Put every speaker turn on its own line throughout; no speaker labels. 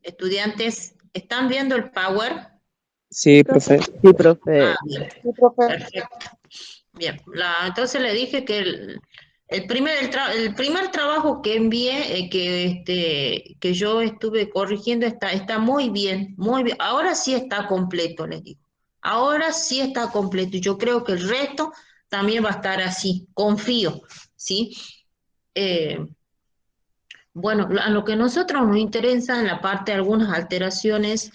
Estudiantes, ¿están viendo el Power?
Sí, profe. Sí, profe.
Bien,
Sí, profe.
perfecto. Bien, entonces le dije que el primer trabajo que envié, que yo estuve corrigiendo, está muy bien, muy bien. Ahora sí está completo, les digo. Ahora sí está completo. Y yo creo que el resto también va a estar así, confío, ¿sí? Eh, bueno, a lo que a nosotros nos interesa en la parte de algunas alteraciones,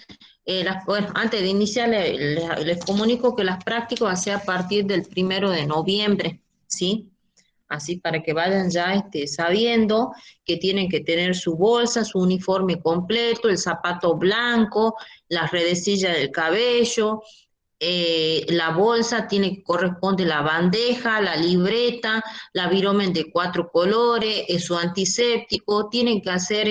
bueno, antes de iniciar les comunico que las prácticas va a ser a partir del 1 de noviembre, ¿sí? Así para que vayan ya sabiendo que tienen que tener su bolsa, su uniforme completo, el zapato blanco, la redecilla del cabello, la bolsa tiene que corresponde la bandeja, la libreta, la viromen de 4 colores, su antiséptico, tienen que hacer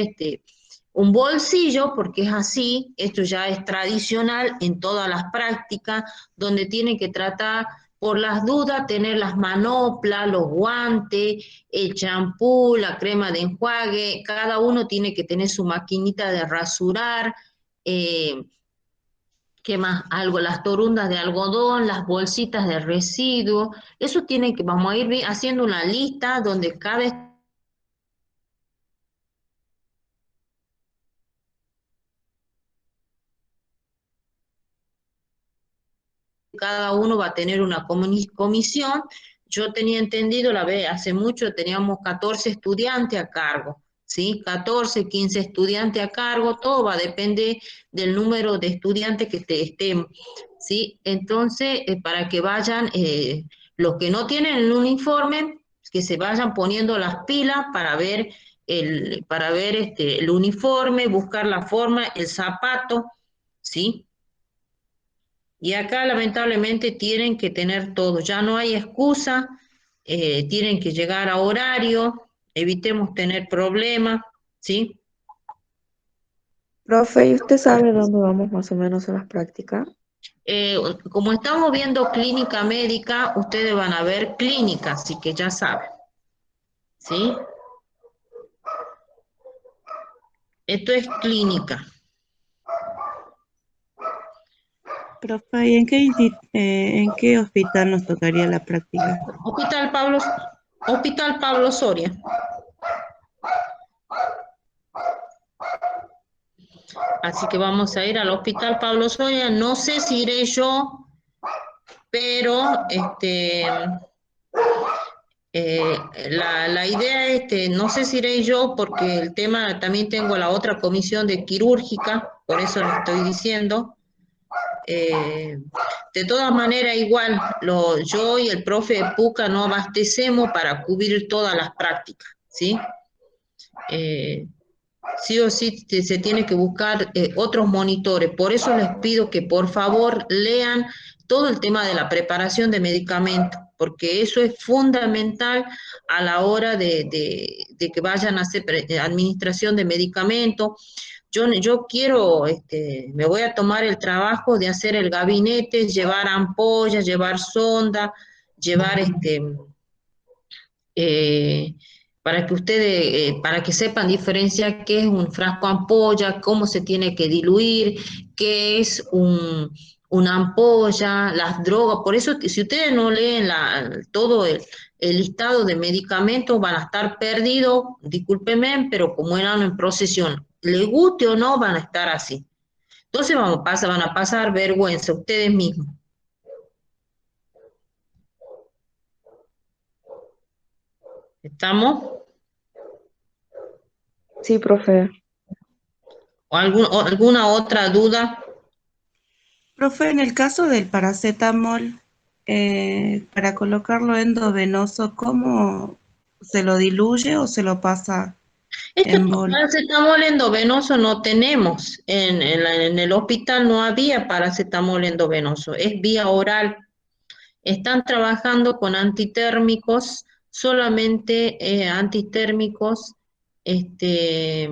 un bolsillo, porque es así, esto ya es tradicional en todas las prácticas, donde tienen que tratar por las dudas, tener las manoplas, los guantes, el champú, la crema de enjuague, cada uno tiene que tener su maquinita de rasurar, eh, ¿qué más? Algo, las torundas de algodón, las bolsitas de residuos, eso tiene que, vamos a ir haciendo una lista donde cada uno va a tener una comisión. Yo tenía entendido, la vez hace mucho teníamos 14 estudiantes a cargo, ¿sí? 14, 15 estudiantes a cargo, todo va a depender del número de estudiantes que estemos, ¿sí? Entonces, para que vayan, los que no tienen el uniforme, que se vayan poniendo las pilas para ver el uniforme, buscar la forma, el zapato, ¿sí? Y acá lamentablemente tienen que tener todo, ya no hay excusa, tienen que llegar a horario, evitemos tener problemas, ¿sí?
Profe, ¿y usted sabe dónde vamos más o menos a las prácticas?
Como estamos viendo clínica médica, ustedes van a ver clínica, así que ya saben, ¿sí? Esto es clínica.
Profe, ¿y en qué hospital nos tocaría la práctica?
Hospital Pablo, Hospital Pablo Soria. Así que vamos a ir al Hospital Pablo Soria. No sé si iré yo, pero Eh, la idea es, no sé si iré yo, porque el tema, también tengo la otra comisión de quirúrgica, por eso le estoy diciendo. Eh, de todas maneras, igual, yo y el profe Puca no abastecemos para cubrir todas las prácticas, ¿sí? Eh, sí o sí se tiene que buscar otros monitores. Por eso les pido que por favor lean todo el tema de la preparación de medicamentos, porque eso es fundamental a la hora de que vayan a hacer administración de medicamentos. Yo quiero, me voy a tomar el trabajo de hacer el gabinete, llevar ampollas, llevar sonda, llevar eh, para que ustedes, para que sepan diferenciar qué es un frasco ampolla, cómo se tiene que diluir, qué es una ampolla, las drogas. Por eso, si ustedes no leen todo el listado de medicamentos, van a estar perdidos, discúlpenme, pero como eran en procesión, les guste o no, van a estar así. Entonces van a pasar vergüenza ustedes mismos. ¿Estamos?
Sí, profe.
¿O alguna otra duda?
Profe, en el caso del paracetamol, para colocarlo endovenoso, ¿cómo se lo diluye o se lo pasa en bol?
Paracetamol endovenoso no tenemos. En el hospital no había paracetamol endovenoso, es vía oral. Están trabajando con antitérmicos, solamente antitérmicos, este,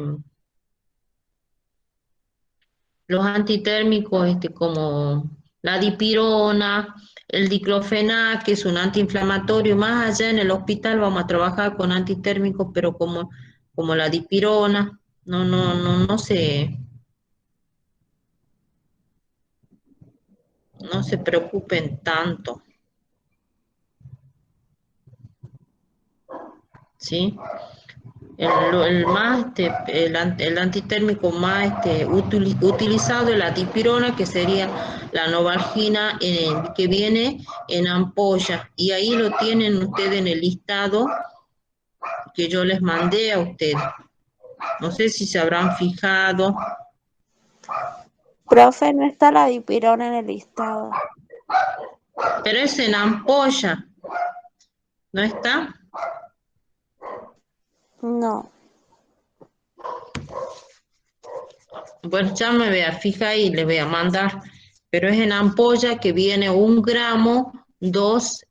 los antitérmicos como la dipirona, el diclofenac, que es un antiinflamatorio. Más allá en el hospital vamos a trabajar con antitérmicos, pero como la dipirona, no sé. No se preocupen tanto, ¿sí? El antitérmico más utilizado es la dipirona, que sería la Novalgina, que viene en ampolla. Y ahí lo tienen ustedes en el listado que yo les mandé a ustedes. No sé si se habrán fijado.
Profe, no está la dipirona en el listado.
Pero es en ampolla, ¿no está?
No.
Bueno, ya me voy a fijar y le voy a mandar. Pero es en ampolla, que viene 1 gramo, 2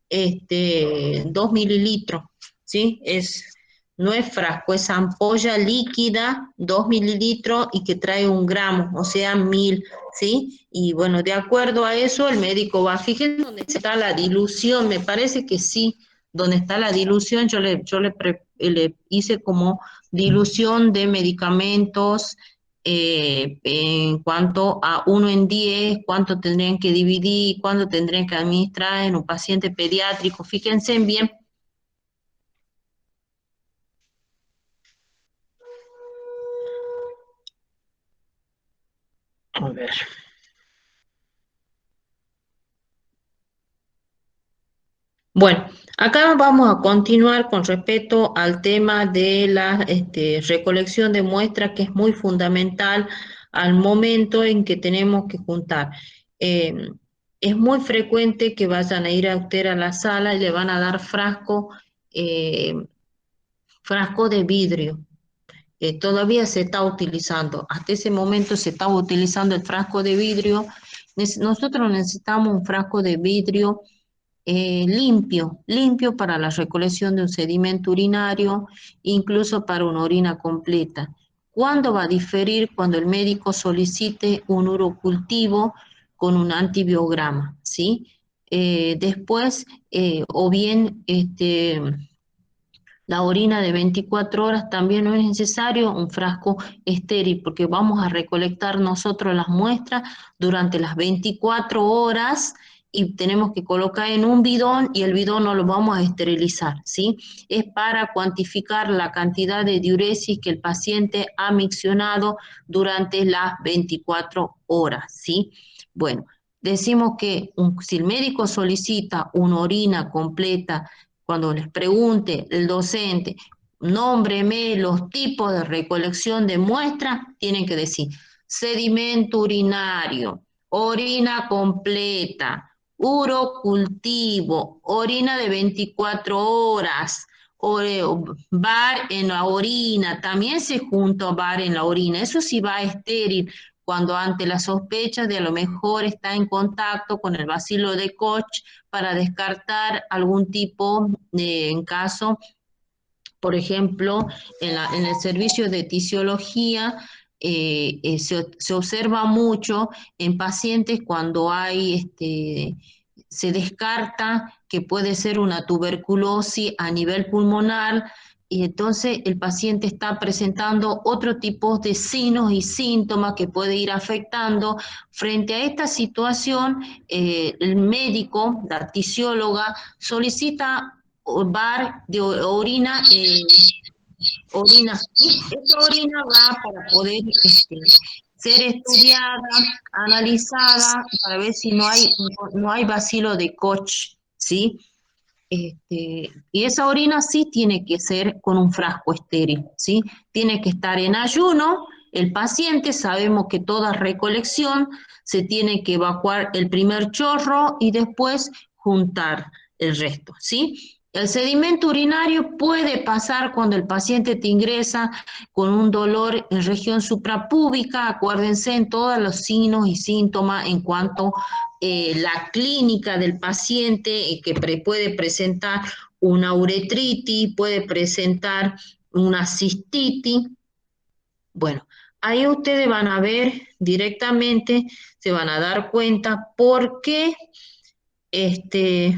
mililitros, ¿sí? No es frasco, es ampolla líquida, 2 mililitros, y que trae 1 gramo, o sea, 1000, ¿sí? Y bueno, de acuerdo a eso, el médico va, fíjense dónde está la dilución, me parece que sí, donde está la dilución, le hice como dilución de medicamentos, en cuanto a 1 en 10, cuánto tendrían que dividir, cuánto tendrían que administrar en un paciente pediátrico. Fíjense bien. A ver. Bueno, acá vamos a continuar con respecto al tema de la recolección de muestras, que es muy fundamental al momento en que tenemos que juntar. Eh, es muy frecuente que vayan a ir a usted a la sala y le van a dar eh, frasco de vidrio. Todavía se está utilizando, hasta ese momento se estaba utilizando el frasco de vidrio. Nosotros necesitamos un frasco de vidrio limpio para la recolección de un sedimento urinario, incluso para una orina completa. ¿Cuándo va a diferir? Cuando el médico solicite un urocultivo con un antibiograma, ¿sí? Después, o bien, la orina de 24 horas, también no es necesario un frasco estéril, porque vamos a recolectar nosotros las muestras durante las 24 horas, y tenemos que colocar en un bidón, y el bidón no lo vamos a esterilizar, ¿sí? Es para cuantificar la cantidad de diuresis que el paciente ha miccionado durante las 24 horas, ¿sí? Bueno, decimos que si el médico solicita una orina completa, cuando les pregunte el docente, nómbreme los tipos de recolección de muestras, tienen que decir sedimento urinario, orina completa, urocultivo, orina de 24 horas, bar en la orina, también se junta bar en la orina, eso sí va estéril, cuando ante la sospecha de a lo mejor está en contacto con el bacilo de Koch, para descartar algún tipo de, en caso, por ejemplo, en el servicio de tisiología, se observa mucho en pacientes cuando se descarta que puede ser una tuberculosis a nivel pulmonar, y entonces el paciente está presentando otro tipo de signos y síntomas que puede ir afectando. Frente a esta situación, el médico, la tisióloga, solicita bar de orina. Esta orina va para poder ser estudiada, analizada, para ver si no hay bacilo de Koch, ¿sí? Y esa orina sí tiene que ser con un frasco estéril, ¿sí? Tiene que estar en ayuno. El paciente, sabemos que toda recolección se tiene que evacuar el primer chorro y después juntar el resto, ¿sí? El sedimento urinario puede pasar cuando el paciente te ingresa con un dolor en región suprapúbica. Acuérdense en todos los signos y síntomas en cuanto la clínica del paciente, que puede presentar una uretritis, puede presentar una cistitis. Bueno, ahí ustedes van a ver directamente, se van a dar cuenta por qué este...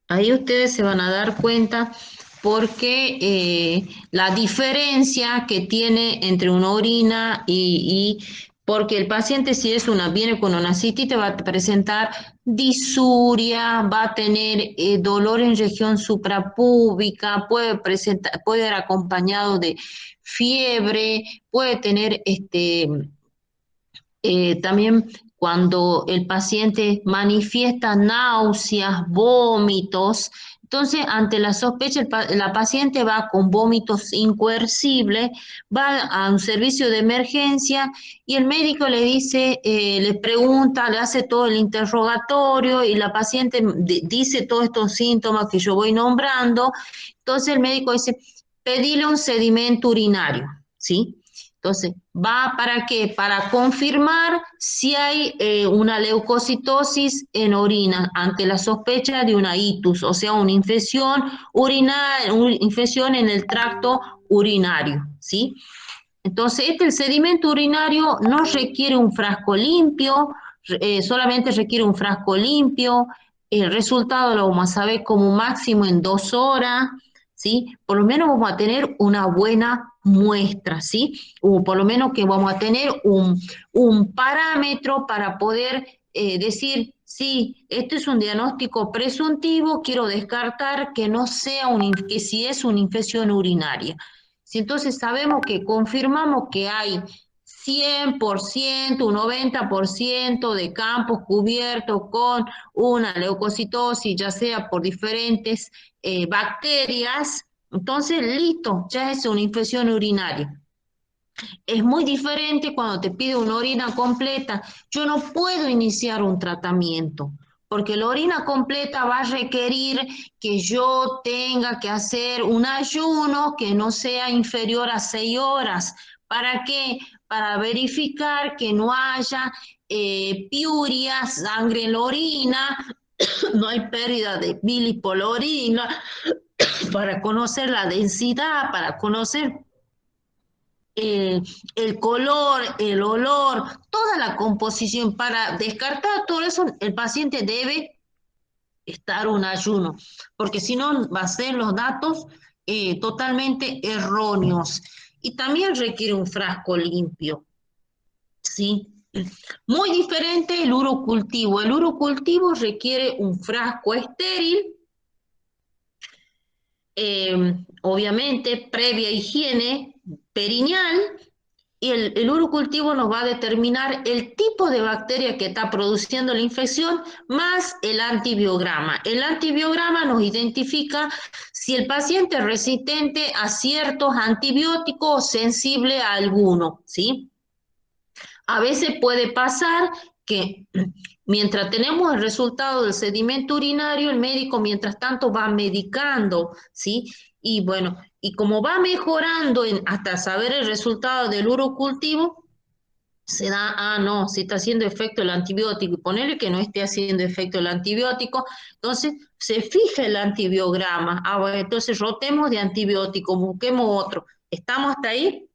Ahí ustedes se van a dar cuenta porque la diferencia que tiene entre una orina porque el paciente si viene con una cistitis va a presentar disuria, va a tener dolor en región suprapúbica, puede ir acompañado de fiebre, puede tener también cuando el paciente manifiesta náuseas, vómitos, entonces ante la sospecha la paciente va con vómitos incoercibles, va a un servicio de emergencia y el médico le dice, le pregunta, le hace todo el interrogatorio y la paciente dice todos estos síntomas que yo voy nombrando, entonces el médico dice, pedile un sedimento urinario, ¿sí? Entonces, ¿va para qué? Para confirmar si hay una leucocitosis en orina ante la sospecha de una itus, o sea, una infección urinaria, una infección en el tracto urinario, ¿sí? Entonces, el sedimento urinario no requiere un frasco limpio, solamente requiere un frasco limpio, el resultado lo vamos a saber como máximo en 2 horas, ¿sí? Por lo menos vamos a tener una buena muestra, ¿sí? O por lo menos que vamos a tener un parámetro para poder decir, sí, esto es un diagnóstico presuntivo, quiero descartar que no sea que si es una infección urinaria. Si entonces sabemos que confirmamos que hay 100%, un 90% de campos cubiertos con una leucocitosis, ya sea por diferentes bacterias, entonces listo, ya es una infección urinaria. Es muy diferente cuando te pide una orina completa. Yo no puedo iniciar un tratamiento porque la orina completa va a requerir que yo tenga que hacer un ayuno que no sea inferior a 6 horas. ¿Para qué? Para verificar que no haya piuria, sangre en la orina, no hay pérdida de bilis por la orina, para conocer la densidad, para conocer el color, el olor, toda la composición. Para descartar todo eso, el paciente debe estar un ayuno, porque si no va a ser los datos totalmente erróneos. Y también requiere un frasco limpio, ¿sí? Muy diferente el urocultivo. El urocultivo requiere un frasco estéril, obviamente previa higiene perineal, y el urocultivo nos va a determinar el tipo de bacteria que está produciendo la infección más el antibiograma. El antibiograma nos identifica si el paciente es resistente a ciertos antibióticos o sensible a alguno, ¿sí? A veces puede pasar que mientras tenemos el resultado del sedimento urinario, el médico mientras tanto va medicando, ¿sí? Y bueno, y como va mejorando hasta saber el resultado del urocultivo, se da, no, si está haciendo efecto el antibiótico, y ponerle que no esté haciendo efecto el antibiótico, entonces se fija el antibiograma, bueno, entonces rotemos de antibiótico, busquemos otro. ¿Estamos hasta ahí?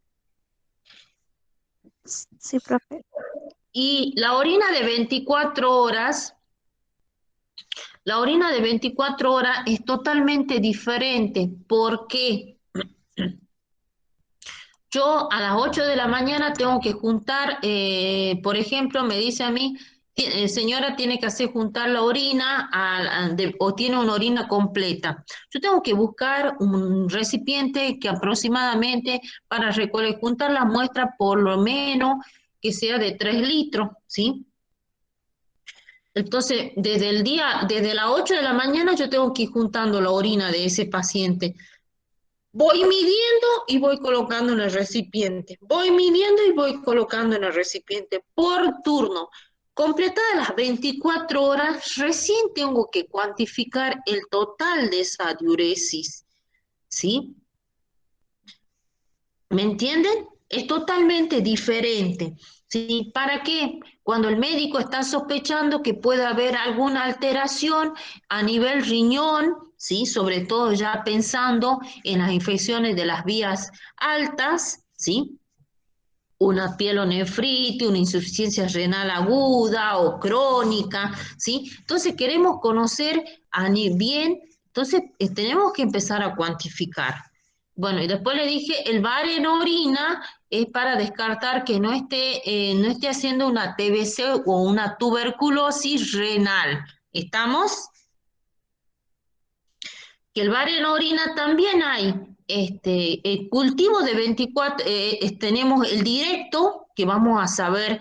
Sí, profe.
Y la orina de 24 horas, la orina de 24 horas es totalmente diferente. ¿Por qué? Yo a las 8 de la mañana tengo que juntar, por ejemplo, me dice a mí, señora, tiene que hacer juntar la orina o tiene una orina completa. Yo tengo que buscar un recipiente que aproximadamente para juntar la muestra por lo menos que sea de 3 litros, ¿sí? Entonces, desde las 8 de la mañana yo tengo que ir juntando la orina de ese paciente. Voy midiendo y voy colocando en el recipiente. Voy midiendo y voy colocando en el recipiente por turno. Completadas las 24 horas, recién tengo que cuantificar el total de esa diuresis. ¿Sí? ¿Me entienden? Es totalmente diferente. ¿Sí? ¿Para qué? Cuando el médico está sospechando que puede haber alguna alteración a nivel riñón, ¿sí? Sobre todo ya pensando en las infecciones de las vías altas, ¿sí? Una pielonefritis, una insuficiencia renal aguda o crónica, ¿sí? Entonces queremos conocer bien Entonces, tenemos que empezar a cuantificar. Bueno, y después le dije, el bar en orina es para descartar que no esté haciendo una TBC o una tuberculosis renal. ¿Estamos? Que el bar en orina también hay cultivo de 24, tenemos el directo, que vamos a saber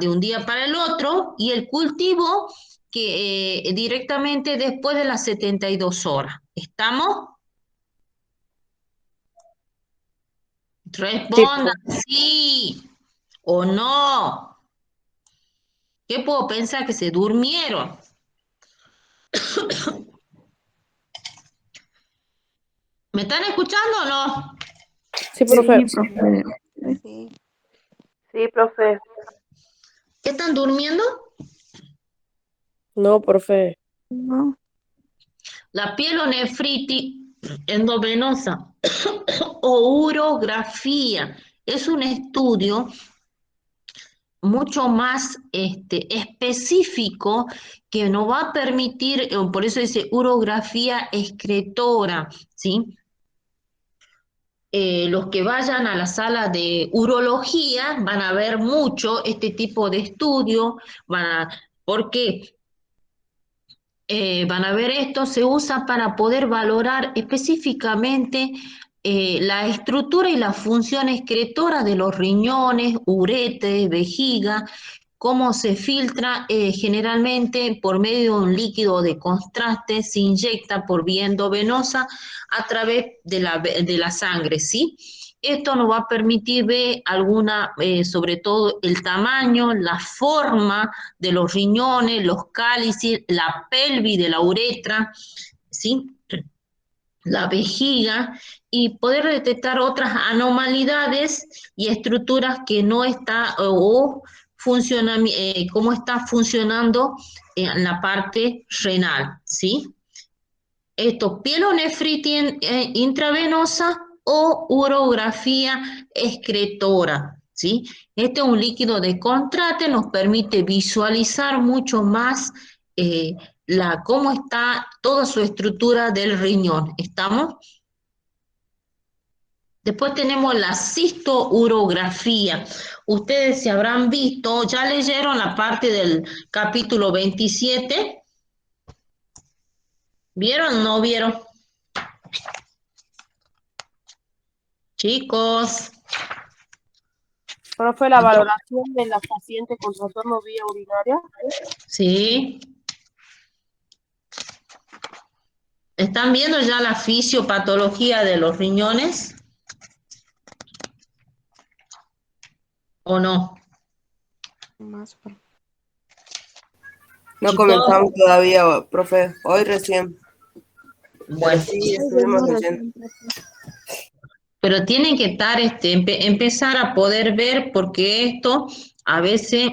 de un día para el otro, y el cultivo que directamente después de las 72 horas. ¿Estamos?
Sí,
Respondan sí o no. ¿Qué puedo pensar? Que se durmieron. ¿Me están escuchando o no?
sí, profe.
Sí, profe.
Sí.
Sí, profe.
¿Qué están durmiendo?
No, profe.
No.
La pielonefritis endovenosa o urografía es un estudio mucho más específico que nos va a permitir, por eso dice urografía excretora, ¿sí? Los que vayan a la sala de urología van a ver mucho este tipo de estudio, porque van a ver esto, se usa para poder valorar específicamente la estructura y la función excretora de los riñones, uretre, vejiga, cómo se filtra generalmente por medio de un líquido de contraste, se inyecta por vía endovenosa a través de la sangre, ¿sí? Esto nos va a permitir ver sobre todo el tamaño, la forma de los riñones, los cálices, la pelvis de la uretra, ¿sí? La vejiga y poder detectar otras anormalidades y estructuras que no está o funciona, cómo está funcionando en la parte renal, ¿sí? Esto, pielonefritis intravenosa o urografía excretora, ¿sí? Este es un líquido de contraste, nos permite visualizar mucho más cómo está toda su estructura del riñón. ¿Estamos? Después tenemos la cistourografía. Ustedes se habrán visto, ya leyeron la parte del capítulo 27. ¿Vieron o no vieron? Chicos,
Profe, la valoración de las pacientes con trastorno vía urinaria.
¿sí? ¿Están viendo ya la fisiopatología de los riñones? ¿O no?
Más.
No
Chicos,
comenzamos todavía, profe, hoy recién, pero
bueno,
sí estuvimos leyendo.
pero tienen que estar, empezar a poder ver porque esto a veces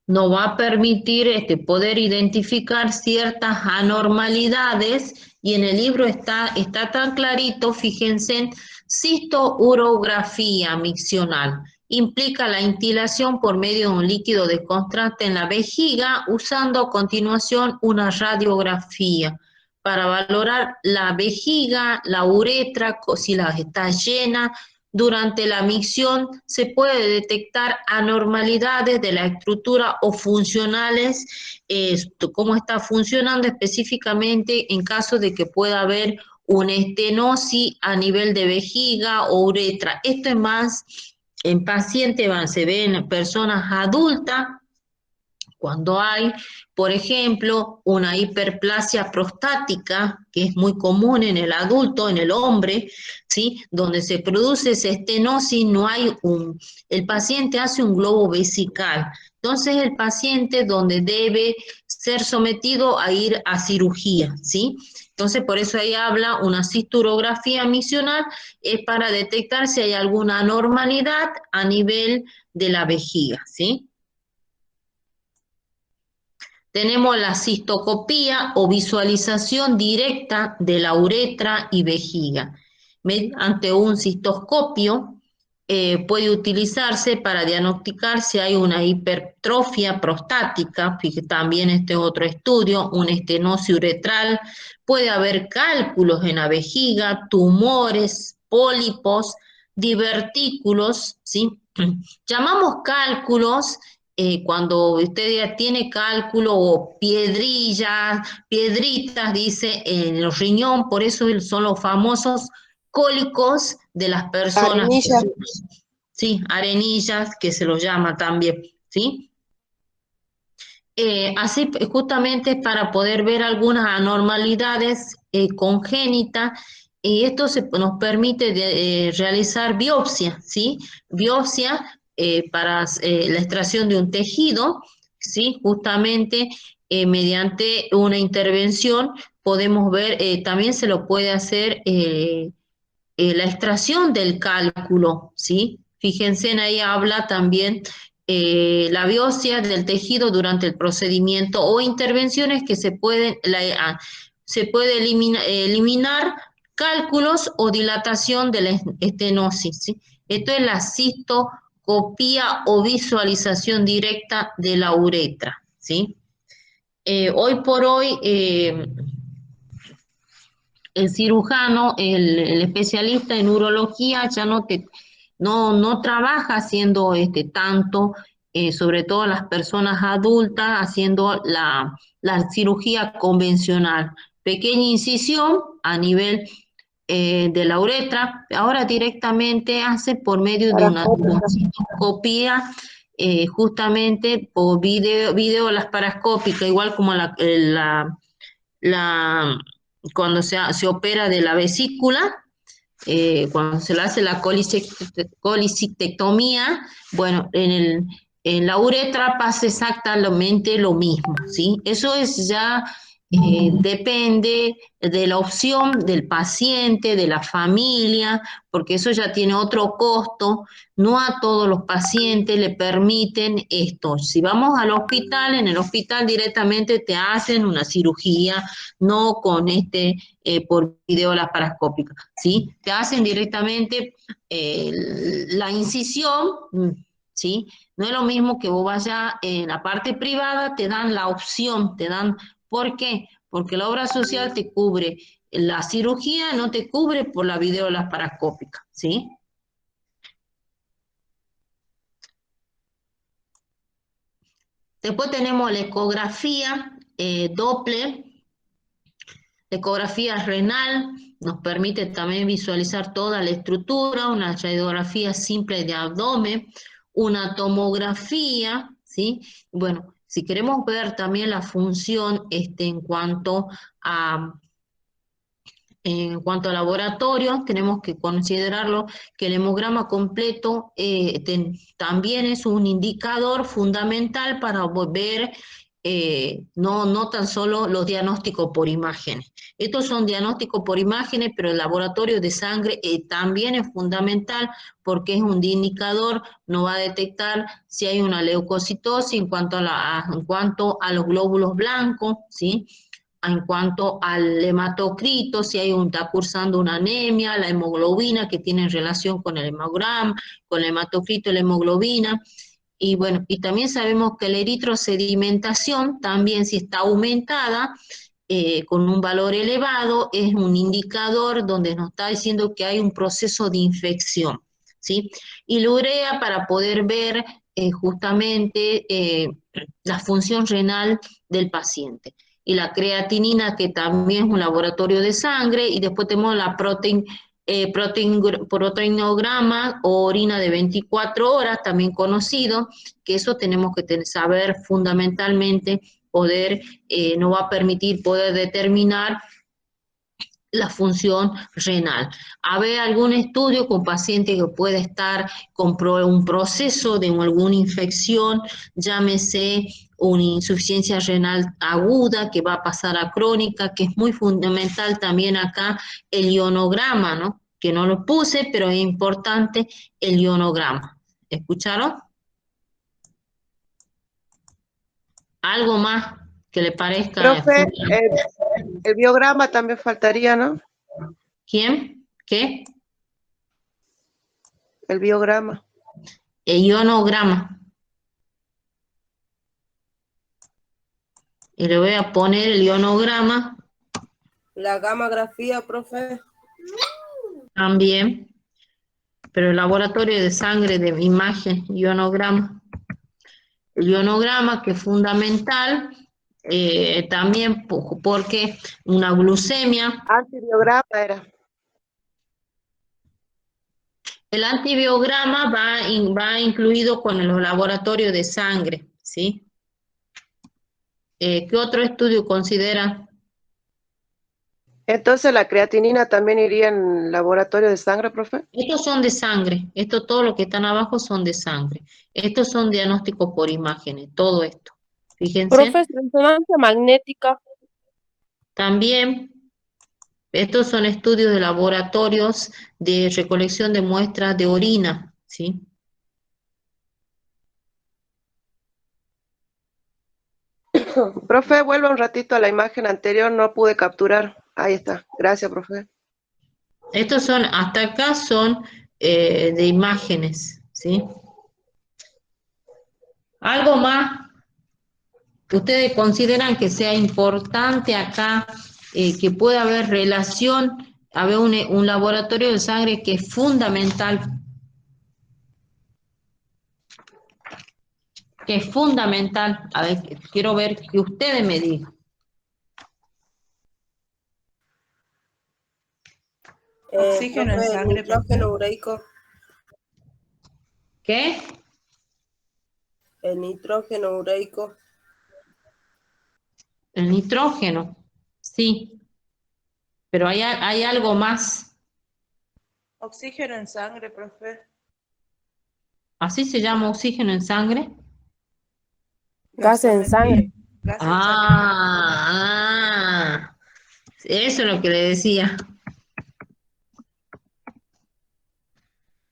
nos va a permitir poder identificar ciertas anormalidades y en el libro está tan clarito, fíjense, cistourografía miccional. Implica la instilación por medio de un líquido de contraste en la vejiga usando a continuación una radiografía para valorar la vejiga, la uretra, si la está llena. Durante la micción se puede detectar anormalidades de la estructura o funcionales, cómo está funcionando específicamente en caso de que pueda haber una estenosis a nivel de vejiga o uretra. Esto es más en pacientes, se ve en personas adultas, cuando hay, por ejemplo, una hiperplasia prostática, que es muy común en el adulto, en el hombre, ¿sí? Donde se produce esa estenosis, el paciente hace un globo vesical. Entonces el paciente donde debe ser sometido a ir a cirugía, ¿sí? Entonces por eso ahí habla una cisturografía miccional, es para detectar si hay alguna anormalidad a nivel de la vejiga, ¿sí? Tenemos la cistoscopía o visualización directa de la uretra y vejiga. Ante un cistoscopio puede utilizarse para diagnosticar si hay una hipertrofia prostática, fíjate, también este otro estudio, una estenosis uretral, puede haber cálculos en la vejiga, tumores, pólipos, divertículos, ¿sí? Llamamos cálculos cuando usted ya tiene cálculo o piedrillas, piedritas, dice, en el riñón, por eso son los famosos cólicos de las personas que
Arenilla.
sufren, ¿sí? Arenillas, que se los llama también, ¿sí? Así justamente para poder ver algunas anormalidades congénitas y esto nos permite realizar biopsia, ¿sí? Biopsia para la extracción de un tejido, ¿sí? Justamente mediante una intervención podemos ver, también se lo puede hacer la extracción del cálculo, ¿sí? Fíjense, en ahí habla también la biopsia del tejido durante el procedimiento o intervenciones que se pueden, se puede eliminar cálculos o dilatación de la estenosis, ¿sí? Esto es la cistoscopía o visualización directa de la uretra, ¿sí? Hoy por hoy, el cirujano, el especialista en urología ya no trabaja haciendo tanto, sobre todo las personas adultas, haciendo la cirugía convencional. Pequeña incisión a nivel de la uretra, ahora directamente hace por medio de una
Parascópica.
cistoscopía, justamente por video laparoscópica, igual como la cuando se opera de la vesícula, cuando se le hace la colicistectomía, bueno, en la uretra pasa exactamente lo mismo, ¿sí? Eso es ya, depende de la opción del paciente, de la familia, porque eso ya tiene otro costo. No a todos los pacientes le permiten esto. Si vamos al hospital, en el hospital directamente te hacen una cirugía, no con por video laparoscópica, ¿sí? Te hacen directamente la incisión, ¿sí? No es lo mismo que vos vayas en la parte privada, te dan la opción, ¿por qué? Porque la obra social te cubre la cirugía, no te cubre por la video laparoscópica, ¿sí? Después tenemos la ecografía Doppler. La ecografía renal nos permite también visualizar toda la estructura, una radiografía simple de abdomen, una tomografía, ¿sí? Bueno, si queremos ver también la función en cuanto a laboratorio, tenemos que considerarlo que el hemograma completo también es un indicador fundamental para ver no tan solo los diagnósticos por imágenes. Estos son diagnósticos por imágenes, pero el laboratorio de sangre también es fundamental porque es un indicador, no va a detectar si hay una leucocitosis en cuanto en cuanto a los glóbulos blancos, ¿sí? En cuanto al hematocrito, si está cursando una anemia, la hemoglobina que tiene relación con el hemograma, con el hematocrito y la hemoglobina. Y bueno, y también sabemos que la eritrosedimentación también si está aumentada con un valor elevado es un indicador donde nos está diciendo que hay un proceso de infección, ¿sí? Y la urea para poder ver justamente la función renal del paciente y la creatinina, que también es un laboratorio de sangre, y después tenemos la proteinograma o orina de 24 horas, también conocido, que eso tenemos que saber fundamentalmente, nos va a permitir poder determinar la función renal. ¿Haber algún estudio con paciente que pueda estar con un proceso de alguna infección, llámese una insuficiencia renal aguda que va a pasar a crónica, que es muy fundamental también acá el ionograma, ¿no? Que no lo puse, pero es importante el ionograma. ¿Escucharon? ¿Algo más que le parezca?
Profe, el biograma también faltaría, ¿no?
¿Quién? ¿Qué?
el biograma.
El ionograma. Y le voy a poner el ionograma
La gamografía, profe.
también, pero el laboratorio de sangre de imagen, ionograma. El ionograma que es fundamental también porque una glucemia.
Antibiograma era.
El antibiograma va incluido con los laboratorios de sangre, ¿sí? ¿Qué otro estudio considera?
Entonces la creatinina también iría en laboratorio de sangre, profe.
Estos son de sangre, todo lo que están abajo son de sangre. Estos son diagnósticos por imágenes, todo esto. Fíjense,
Profe, resonancia magnética.
también estos son estudios de laboratorios de recolección de muestras de orina, ¿sí?
Profe, vuelvo un ratito a la imagen anterior, no pude capturar. Ahí está. Gracias, profe.
Estos son, hasta acá son de imágenes, ¿sí? Algo más que ustedes consideran que sea importante acá, que pueda haber relación, haber un laboratorio de sangre que es fundamental, a ver, quiero ver que ustedes me digan.
Oxígeno en
Profe, el
sangre,
nitrógeno
profe.
ureico.
¿Qué?
El nitrógeno ureico.
El nitrógeno, sí, pero hay algo más,
Oxígeno en sangre, profe.
así se llama oxígeno en sangre.
Gases en sangre.
Gas en sangre.
Ah, eso es lo que le decía.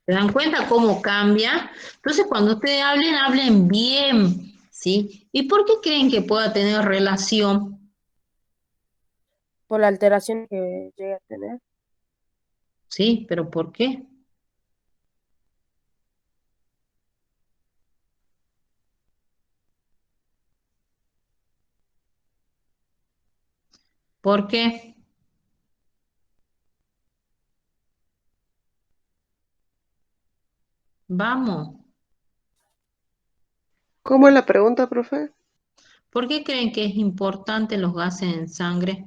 ¿Se dan cuenta cómo cambia? Entonces, cuando ustedes hablen, hablen bien, ¿sí? ¿Y por qué creen que pueda tener relación?
Por la alteración que llegue a tener.
Sí, pero ¿por qué? ¿Por qué? Vamos.
¿Cómo es la pregunta, profe?
¿Por qué creen que es importante los gases en sangre?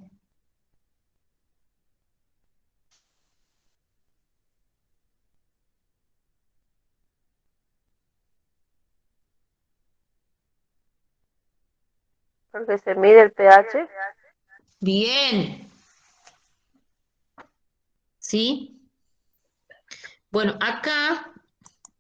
Porque se mide el pH.
Bien. ¿Sí? Bueno, acá,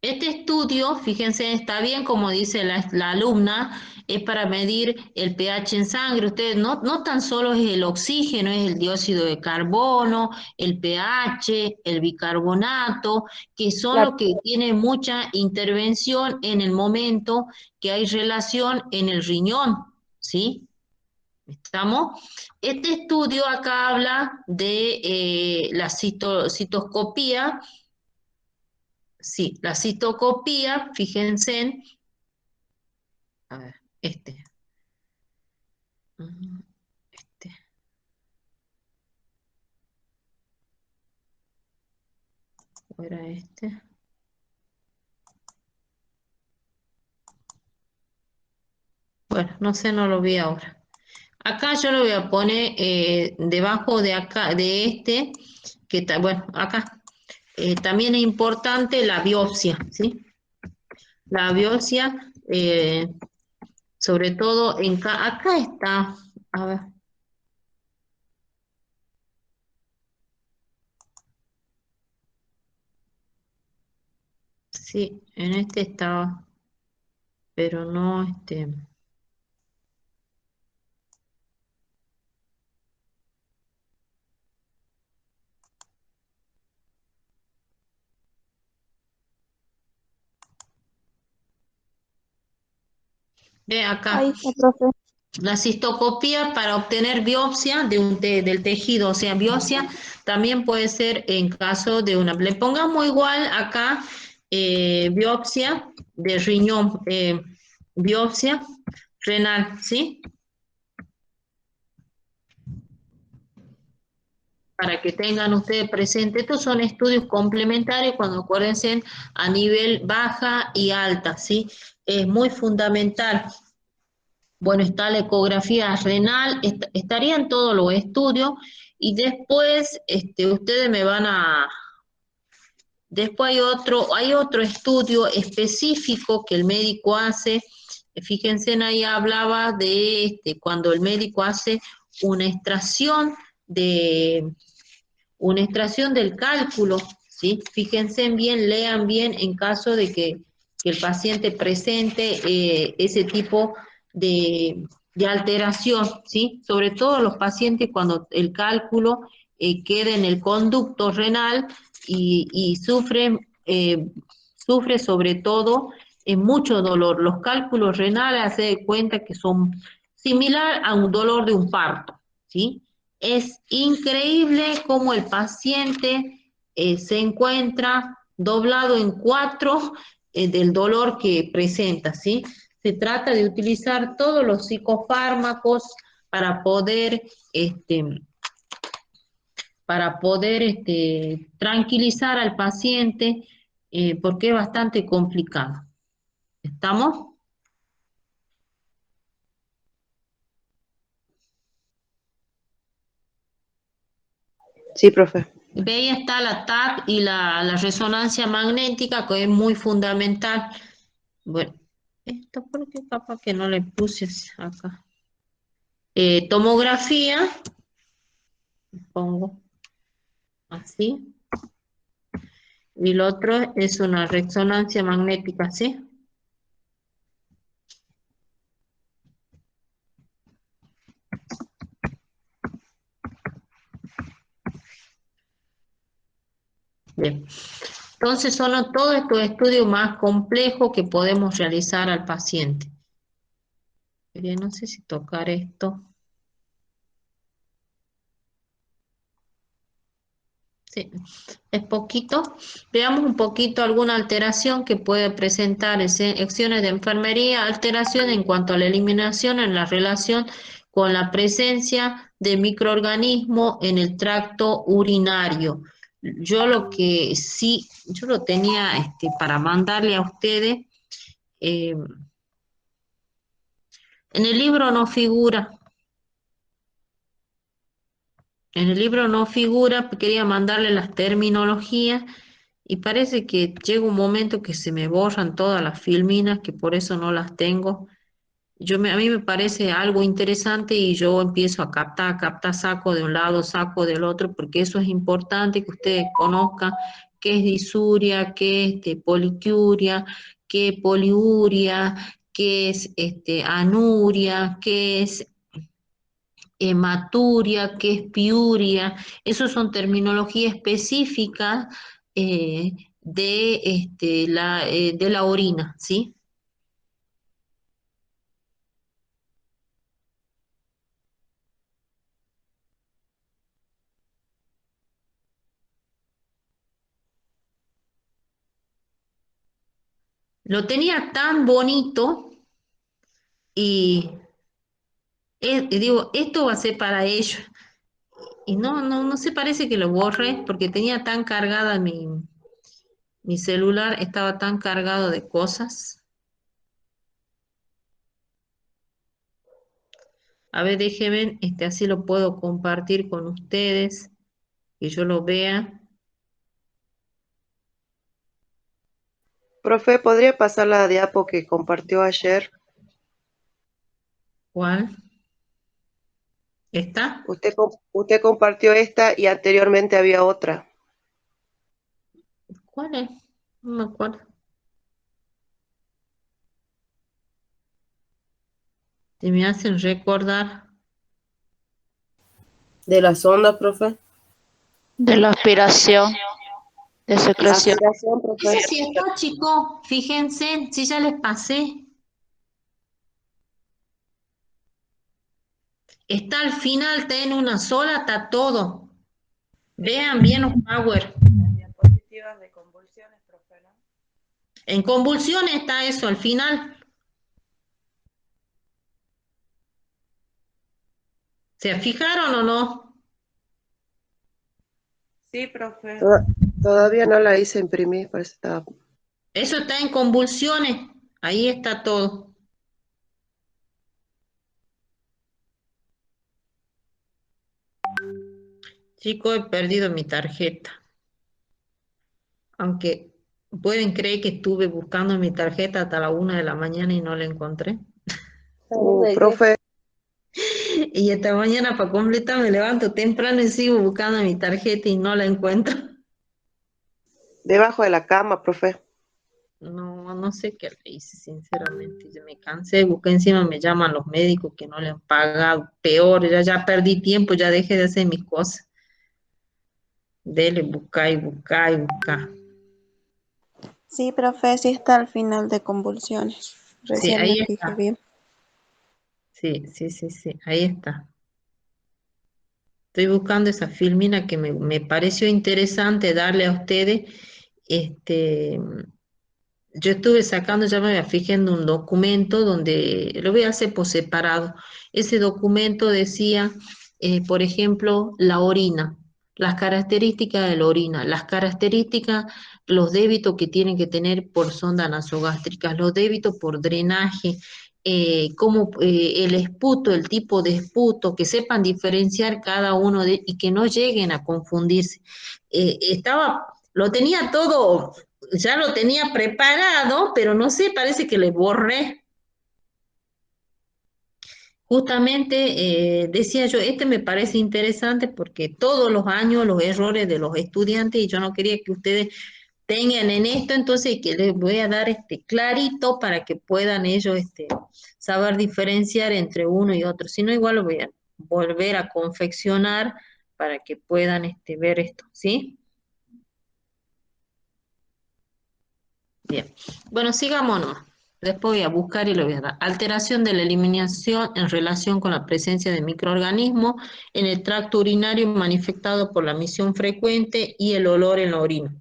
este estudio, fíjense, está bien como dice la alumna, es para medir el pH en sangre. Ustedes no tan solo es el oxígeno, es el dióxido de carbono, el pH, el bicarbonato, que son
La,
los que tienen mucha intervención en el momento que hay relación en el riñón, ¿sí? ¿Estamos? Este estudio acá habla de la citoscopía. Sí, la citocopía, fíjense, a ver, ujú, este, ¿o era este? Bueno, no sé, no lo vi ahora. Acá yo lo voy a poner debajo de acá, de este, bueno, acá. También es importante la biopsia, ¿sí? La biopsia, sobre todo acá está, a ver. Sí, en este estaba, pero no, ve
Ahí
acá.
está, profe.
La cistoscopía para obtener biopsia del tejido, o sea, biopsia también puede ser en caso de una. Le pongamos igual acá biopsia de riñón, biopsia renal, ¿sí? Para que tengan ustedes presente, estos son estudios complementarios cuando acuérdense a nivel baja y alta, ¿sí? Es muy fundamental. Bueno, está la ecografía renal, estarían todos los estudios y después ustedes me van a... Después hay otro estudio específico que el médico hace. Fíjense, ahí hablaba de cuando el médico hace una extracción del cálculo, ¿sí? Fíjense bien, lean bien en caso de que el paciente presente ese tipo de alteración, ¿sí? Sobre todo los pacientes cuando el cálculo queda en el conducto renal y sufre sobre todo mucho dolor. Los cálculos renales, hace de cuenta que son similar a un dolor de un parto, ¿sí? Es increíble cómo el paciente se encuentra doblado en cuatro del dolor que presenta, ¿sí? Se trata de utilizar todos los psicofármacos para poder, tranquilizar al paciente porque es bastante complicado. ¿Estamos?
Sí, profe.
Ve, ahí está la TAC y la resonancia magnética, que es muy fundamental. Bueno, esto porque capaz que no le puse acá. Tomografía, pongo así. Y lo otro es una resonancia magnética, ¿sí? Bien. Entonces son todos estos estudios más complejos que podemos realizar al paciente. Pero no sé si tocar esto. Sí, es poquito. Veamos un poquito alguna alteración que puede presentar acciones de enfermería, alteración en cuanto a la eliminación en la relación con la presencia de microorganismos en el tracto urinario. Yo lo que sí, yo lo tenía para mandarle a ustedes. En el libro no figura. En el libro no figura, quería mandarle las terminologías y parece que llega un momento que se me borran todas las filminas, que por eso no las tengo. A mí me parece algo interesante y yo empiezo a captar, saco de un lado, saco del otro, porque eso es importante que ustedes conozcan qué es disuria, qué es poliquiuria, qué es poliuria, qué es anuria, qué es hematuria, qué es piuria. Esas son terminologías específicas de la orina, ¿sí? Lo tenía tan bonito y digo, esto va a ser para ellos. Y no se parece que lo borre porque tenía tan cargada mi celular, estaba tan cargado de cosas. A ver, déjenme, así lo puedo compartir con ustedes, que yo lo vea.
Profe, ¿podría pasar la diapo que compartió ayer?
¿Cuál? ¿Está?
Usted compartió esta y anteriormente había otra.
¿Cuál es? No me acuerdo. Si me hacen recordar.
De la sonda, profe.
De la aspiración, de secreción.
Aspiración, profe.
Ese sí está, chico. Fíjense, si ya les pasé. Está al final, está en una sola, está todo. Vean bien los power.
Diapositivas de convulsiones, profe, ¿no?
En convulsiones está eso al final. ¿Se fijaron o no?
Sí, profe.
Todavía no la hice imprimir, por eso estaba.
Eso está en convulsiones. Ahí está todo. Chicos, he perdido mi tarjeta. Aunque pueden creer que estuve buscando mi tarjeta hasta la 1 de la mañana y no la encontré.
Profe,
Y esta mañana para completar me levanto temprano y sigo buscando mi tarjeta y no la encuentro.
debajo de la cama, profe.
No, no sé qué le hice, sinceramente. Yo me cansé, busqué encima, me llaman los médicos que no le han pagado. Peor, ya perdí tiempo, ya dejé de hacer mis cosas. Dele, buscar y buscar y buscar.
Sí, profe, sí está al final de convulsiones.
Sí,
Recién me
ahí
fijé
está.
bien.
Sí, sí, sí, sí, ahí está. Estoy buscando esa filmina que me pareció interesante darle a ustedes. Este, yo estuve sacando, ya me fijé en un documento donde lo voy a hacer por separado. Ese documento decía, por ejemplo, la orina, las características de la orina, las características, los débitos que tienen que tener por sonda nasogástricas, los débitos por drenaje, cómo el esputo, el tipo de esputo, que sepan diferenciar cada uno de, y que no lleguen a confundirse. Lo tenía todo, ya lo tenía preparado, pero no sé, parece que le borré. Justamente decía yo, este me parece interesante porque todos los años los errores de los estudiantes y yo no quería que ustedes tengan en esto, entonces que les voy a dar clarito para que puedan ellos saber diferenciar entre uno y otro. Si no, igual lo voy a volver a confeccionar para que puedan ver esto, ¿sí? Bien. Bueno, sigamos nomás. Después voy a buscar y lo voy a dar. Alteración de la eliminación en relación con la presencia de microorganismos en el tracto urinario manifestado por la misión frecuente y el olor en la orina.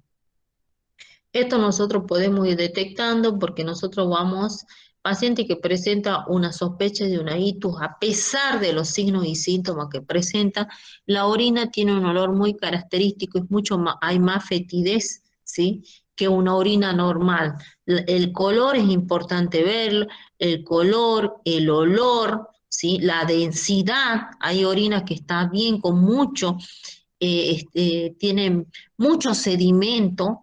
Esto nosotros podemos ir detectando porque nosotros vamos, paciente que presenta una sospecha de una itus, a pesar de los signos y síntomas que presenta, la orina tiene un olor muy característico, es mucho más, hay más fetidez, ¿sí? Que una orina normal. El color es importante ver, el color, el olor, ¿sí? La densidad, hay orinas que está bien con mucho, tienen mucho sedimento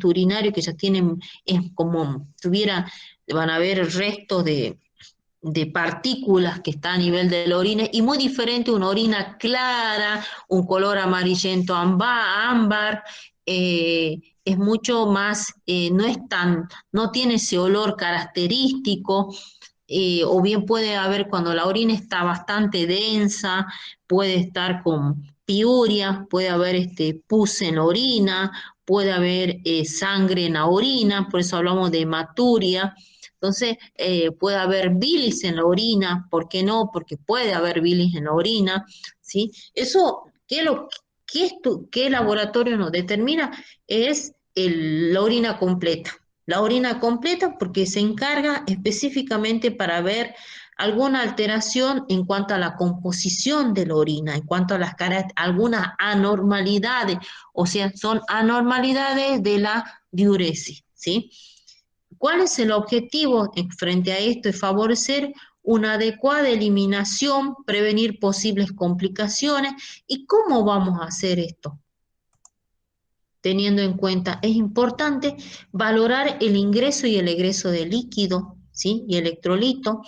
urinario que ya tienen, es como tuviera, van a ver restos de partículas que está a nivel de la orina y muy diferente una orina clara, un color amarillento ámbar, es mucho más, no es tan, no tiene ese olor característico, o bien puede haber cuando la orina está bastante densa, puede estar con piuria, puede haber pus en la orina, puede haber sangre en la orina, por eso hablamos de hematuria. Entonces, puede haber bilis en la orina, ¿por qué no? Porque puede haber bilis en la orina, ¿sí? Eso, ¿qué laboratorio nos determina? Es la orina completa. La orina completa porque se encarga específicamente para ver alguna alteración en cuanto a la composición de la orina, en cuanto a algunas anormalidades, o sea, son anormalidades de la diuresis, ¿sí? ¿Cuál es el objetivo frente a esto? Es favorecer una adecuada eliminación, prevenir posibles complicaciones. ¿Y cómo vamos a hacer esto? Teniendo en cuenta, es importante valorar el ingreso y el egreso de líquido, ¿sí? Y electrolito,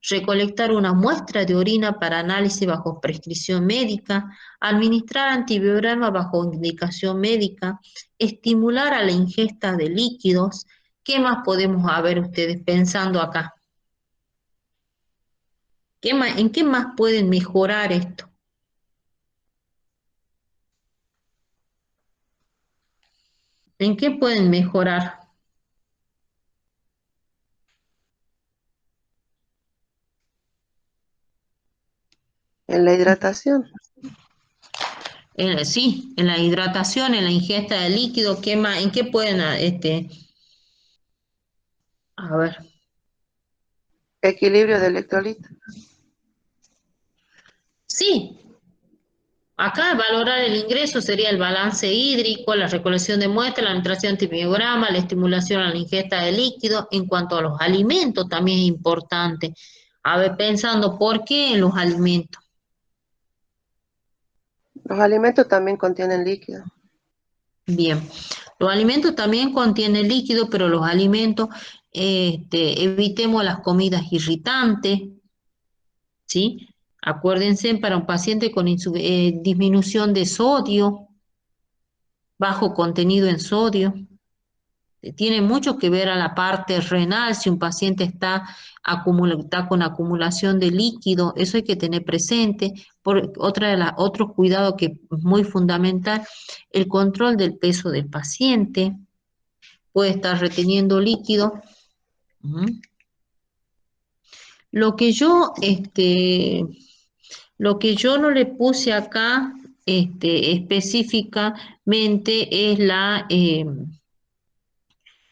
recolectar una muestra de orina para análisis bajo prescripción médica, administrar antibiograma bajo indicación médica, estimular a la ingesta de líquidos. ¿Qué más podemos haber ustedes pensando acá? ¿En qué más pueden mejorar esto? ¿En qué pueden mejorar?
En la hidratación.
Sí, en la hidratación, en la ingesta de líquido, ¿qué más? ¿En qué pueden A ver.
Equilibrio de electrolitos.
Sí, acá valorar el ingreso sería el balance hídrico, la recolección de muestras, la administración antibiograma, la estimulación a la ingesta de líquidos. En cuanto a los alimentos, también es importante. A ver, pensando, ¿por qué en los alimentos?
Los alimentos también contienen líquido.
Bien, los alimentos también contienen líquido, pero los alimentos, evitemos las comidas irritantes, ¿sí? Acuérdense, para un paciente con disminución de sodio, bajo contenido en sodio, tiene mucho que ver a la parte renal, si un paciente está con acumulación de líquido, eso hay que tener presente. Otro cuidado que es muy fundamental, el control del peso del paciente, puede estar reteniendo líquido. Ujú. Lo que yo, lo que yo no le puse acá, específicamente es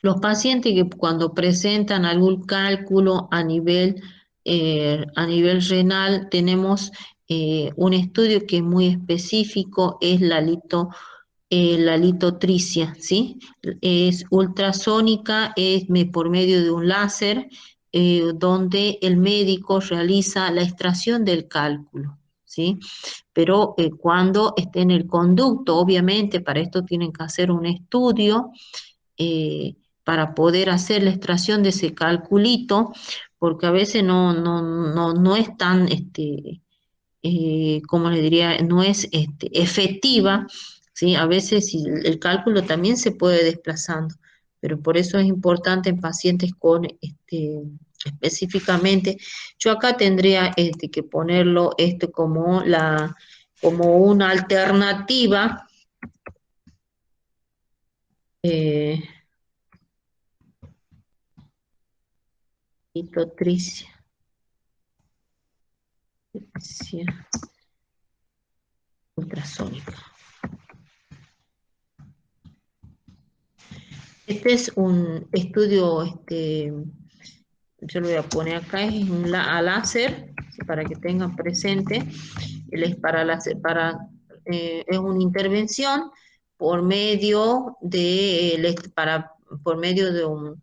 los pacientes que cuando presentan algún cálculo a nivel renal, tenemos un estudio que es muy específico, es la litotricia, ¿sí? Es ultrasónica, por medio de un láser, donde el médico realiza la extracción del cálculo, ¿sí? Pero cuando esté en el conducto, obviamente, para esto tienen que hacer un estudio para poder hacer la extracción de ese calculito, porque a veces no es tan, como le diría, no es efectiva, ¿sí? A veces el cálculo también se puede desplazando, pero por eso es importante en pacientes con, específicamente, yo acá tendría que ponerlo como una alternativa, eh, litotricia, ultrasónica. Este es un estudio, yo lo voy a poner acá, es a láser, para que tengan presente. Es una intervención por medio por medio de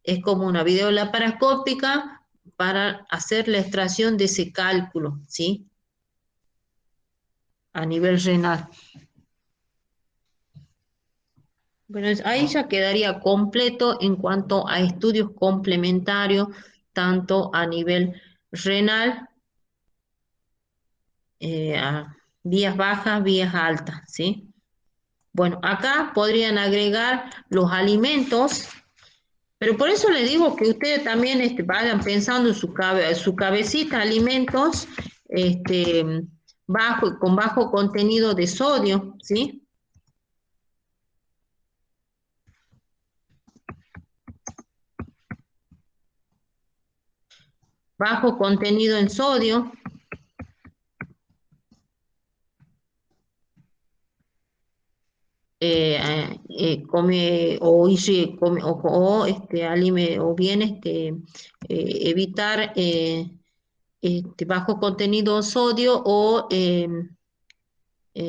es como una videolaparoscópica para hacer la extracción de ese cálculo, ¿sí? A nivel renal. Bueno, ahí ya quedaría completo en cuanto a estudios complementarios, tanto a nivel renal, a vías bajas, vías altas, ¿sí? Bueno, acá podrían agregar los alimentos, pero por eso les digo que ustedes también vayan pensando en su cabecita, alimentos con bajo contenido de sodio, ¿sí? Bajo contenido en sodio. Come o, come, o bien evitar bajo contenido sodio o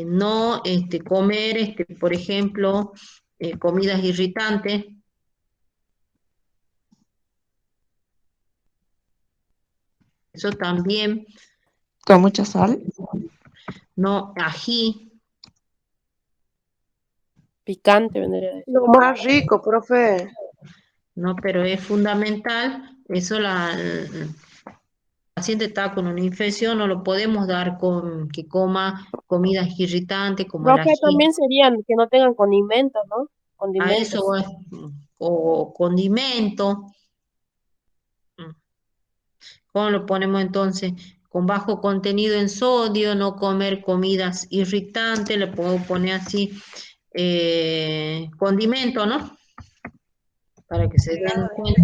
no comer, por ejemplo, comidas irritantes, eso también,
Con mucha sal.
no ají,
Picante vendría a decir.
Lo más rico, profe.
no, pero es fundamental, eso el paciente está con una infección, no lo podemos dar con que coma comidas irritantes como el
Profe,
ají.
también serían que no tengan condimentos, ¿no?
A eso
Condimentos.
es, o condimento. ¿Cómo lo ponemos entonces? Con bajo contenido en sodio, no comer comidas irritantes, le puedo poner así condimento, ¿no? Para que se den cuenta.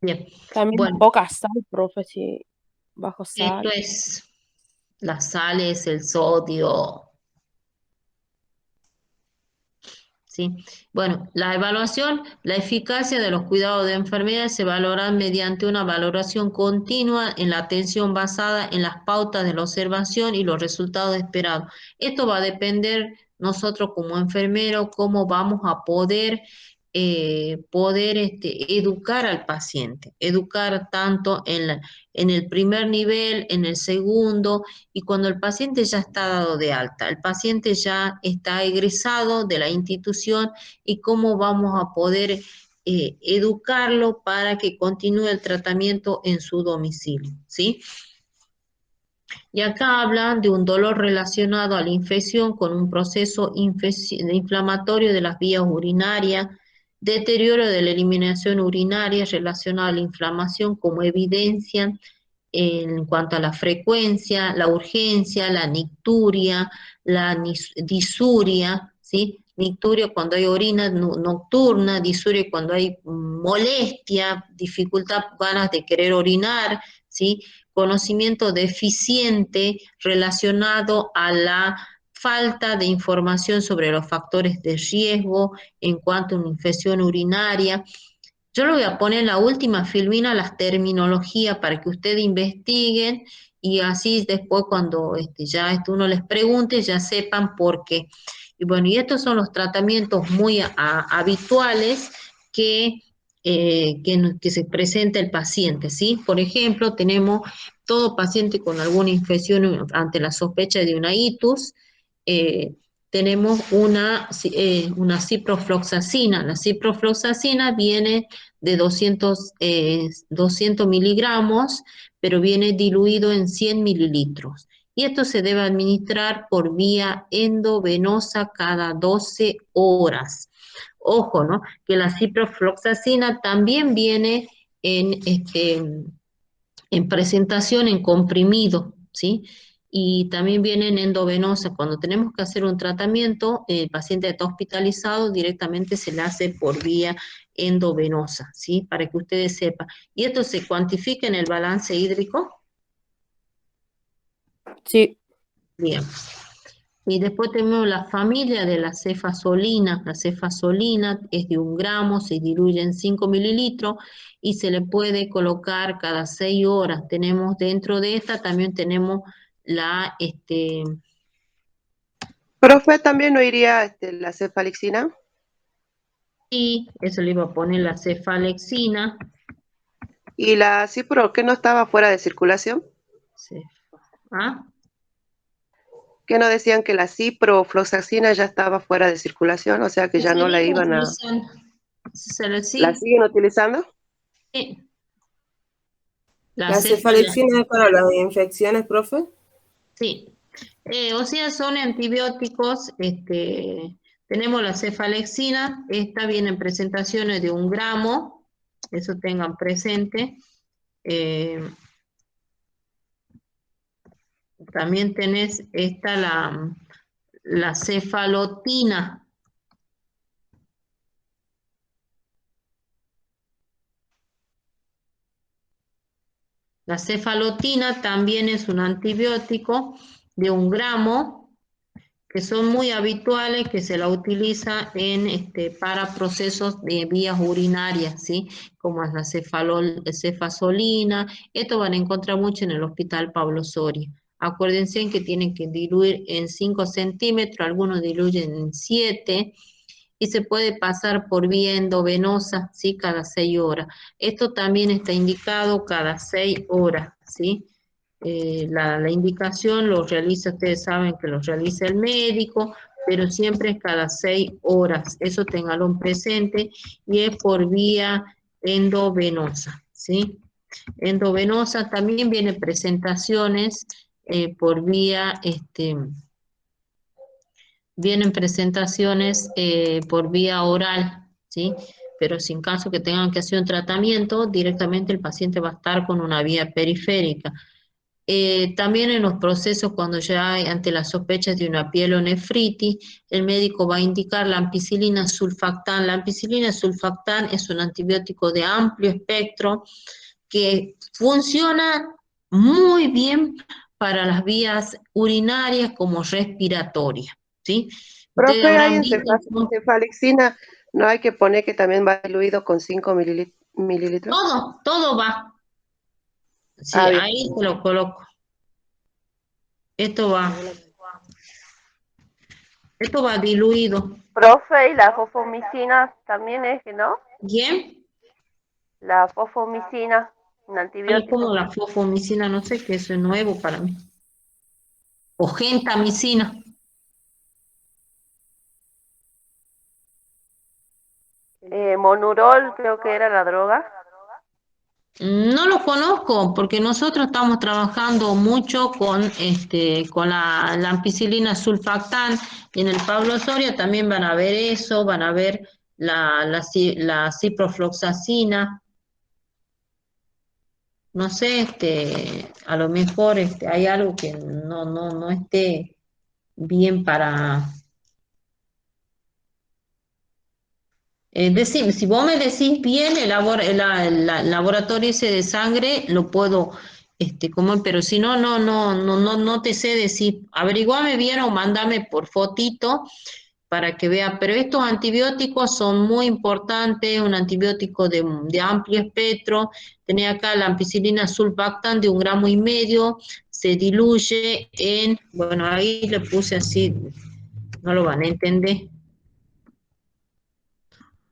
Bien,
También la
bueno,
poca sal, profe, sí. Bajo sal.
Esto es las sales, el sodio, ¿sí? Bueno, la evaluación, la eficacia de los cuidados de enfermedades se valora mediante una valoración continua en la atención basada en las pautas de la observación y los resultados esperados. Esto va a depender nosotros como enfermeros, cómo vamos a poder educar al paciente, educar tanto en el primer nivel, en el segundo, y cuando el paciente ya está dado de alta, el paciente ya está egresado de la institución y cómo vamos a poder educarlo para que continúe el tratamiento en su domicilio, ¿sí? Y acá hablan de un dolor relacionado a la infección con un proceso inflamatorio de las vías urinarias, deterioro de la eliminación urinaria relacionado a la inflamación como evidencia en cuanto a la frecuencia, la urgencia, la nicturia, la disuria, ¿sí? Nicturia cuando hay orina nocturna, disuria cuando hay molestia, dificultad, ganas de querer orinar, ¿sí? Conocimiento deficiente relacionado a la falta de información sobre los factores de riesgo en cuanto a una infección urinaria. Yo le voy a poner en la última filmina las terminologías para que ustedes investiguen y así después cuando uno les pregunte ya sepan por qué. Y bueno, y estos son los tratamientos muy habituales que se presenta el paciente, ¿sí? Por ejemplo, tenemos todo paciente con alguna infección ante la sospecha de una itus, tenemos una ciprofloxacina. La ciprofloxacina viene de 200 miligramos, pero viene diluido en 100 mililitros. Y esto se debe administrar por vía endovenosa cada 12 horas. Ojo, ¿no? Que la ciprofloxacina también viene en presentación en comprimido, ¿sí? Y también viene en endovenosa. Cuando tenemos que hacer un tratamiento, el paciente está hospitalizado, directamente se le hace por vía endovenosa, ¿sí? Para que ustedes sepan. ¿Y esto se cuantifica en el balance hídrico?
Sí.
Bien. Y después tenemos la familia de la cefazolina. La cefazolina es de 1 gramo, se diluye en 5 mililitros y se le puede colocar cada 6 horas. Tenemos dentro de esta, también tenemos la,
Profe, ¿también no iría la cefalixina?
y eso le iba a poner la cefalexina.
¿Y la cipro, que no estaba fuera de circulación?
¿Ah?
¿Que no decían que la ciprofloxacina ya estaba fuera de circulación? O sea que ya no la iban a... ¿La siguen utilizando?
Sí.
¿La cefalexina es para las infecciones, profe?
Sí. O sea, son antibióticos, tenemos la cefalexina, esta viene en presentaciones de 1 gramo, eso tengan presente. También tenés esta, la cefalotina. La cefalotina también es un antibiótico de 1 gramo, que son muy habituales, que se la utiliza para procesos de vías urinarias, ¿sí? Como es la cefazolina. Esto van a encontrar mucho en el Hospital Pablo Soria. Acuérdense que tienen que diluir en 5 centímetros, algunos diluyen en 7, y se puede pasar por vía endovenosa, ¿sí? Cada 6 horas. Esto también está indicado cada 6 horas, ¿sí? La indicación lo realiza, ustedes saben que lo realiza el médico, pero siempre es cada 6 horas. Eso ténganlo presente y es por vía endovenosa, ¿sí? Endovenosa también vienen presentaciones por vía, vienen presentaciones por vía oral, ¿sí? Pero sin caso que tengan que hacer un tratamiento, directamente el paciente va a estar con una vía periférica. También en los procesos cuando ya hay ante las sospechas de una pielonefritis, el médico va a indicar la ampicilina sulfactán. La ampicilina sulfactán es un antibiótico de amplio espectro que funciona muy bien para las vías urinarias como respiratorias, ¿sí? Ustedes
Profe, hay
habrán
en
visto,
cefalexina, no hay que poner que también va diluido con 5 mililitros.
todo va, sí,
Ah, bien.
ahí se lo coloco. Esto va diluido.
Profe, y la fosfomicina también es, ¿no?
¿Bien?
La fosfomicina, un
Ahí
antibiótico.
como la fosfomicina, no sé qué, eso es nuevo para mí. O gentamicina.
Monurol creo que era la droga.
No lo conozco porque nosotros estamos trabajando mucho con la ampicilina sulfactán. En el Pablo Soria también van a ver eso, van a ver la ciprofloxacina. No sé, a lo mejor hay algo que no esté bien para. Decime, si vos me decís bien el laboratorio ese de sangre, lo puedo, pero si no, no te sé decir. Averiguame bien o mándame por fotito para que vea. Pero estos antibióticos son muy importantes, un antibiótico de amplio espectro. Tenés acá la ampicilina sulfactán de 1,5 gramos, se diluye bueno, ahí le puse así, no lo van a entender,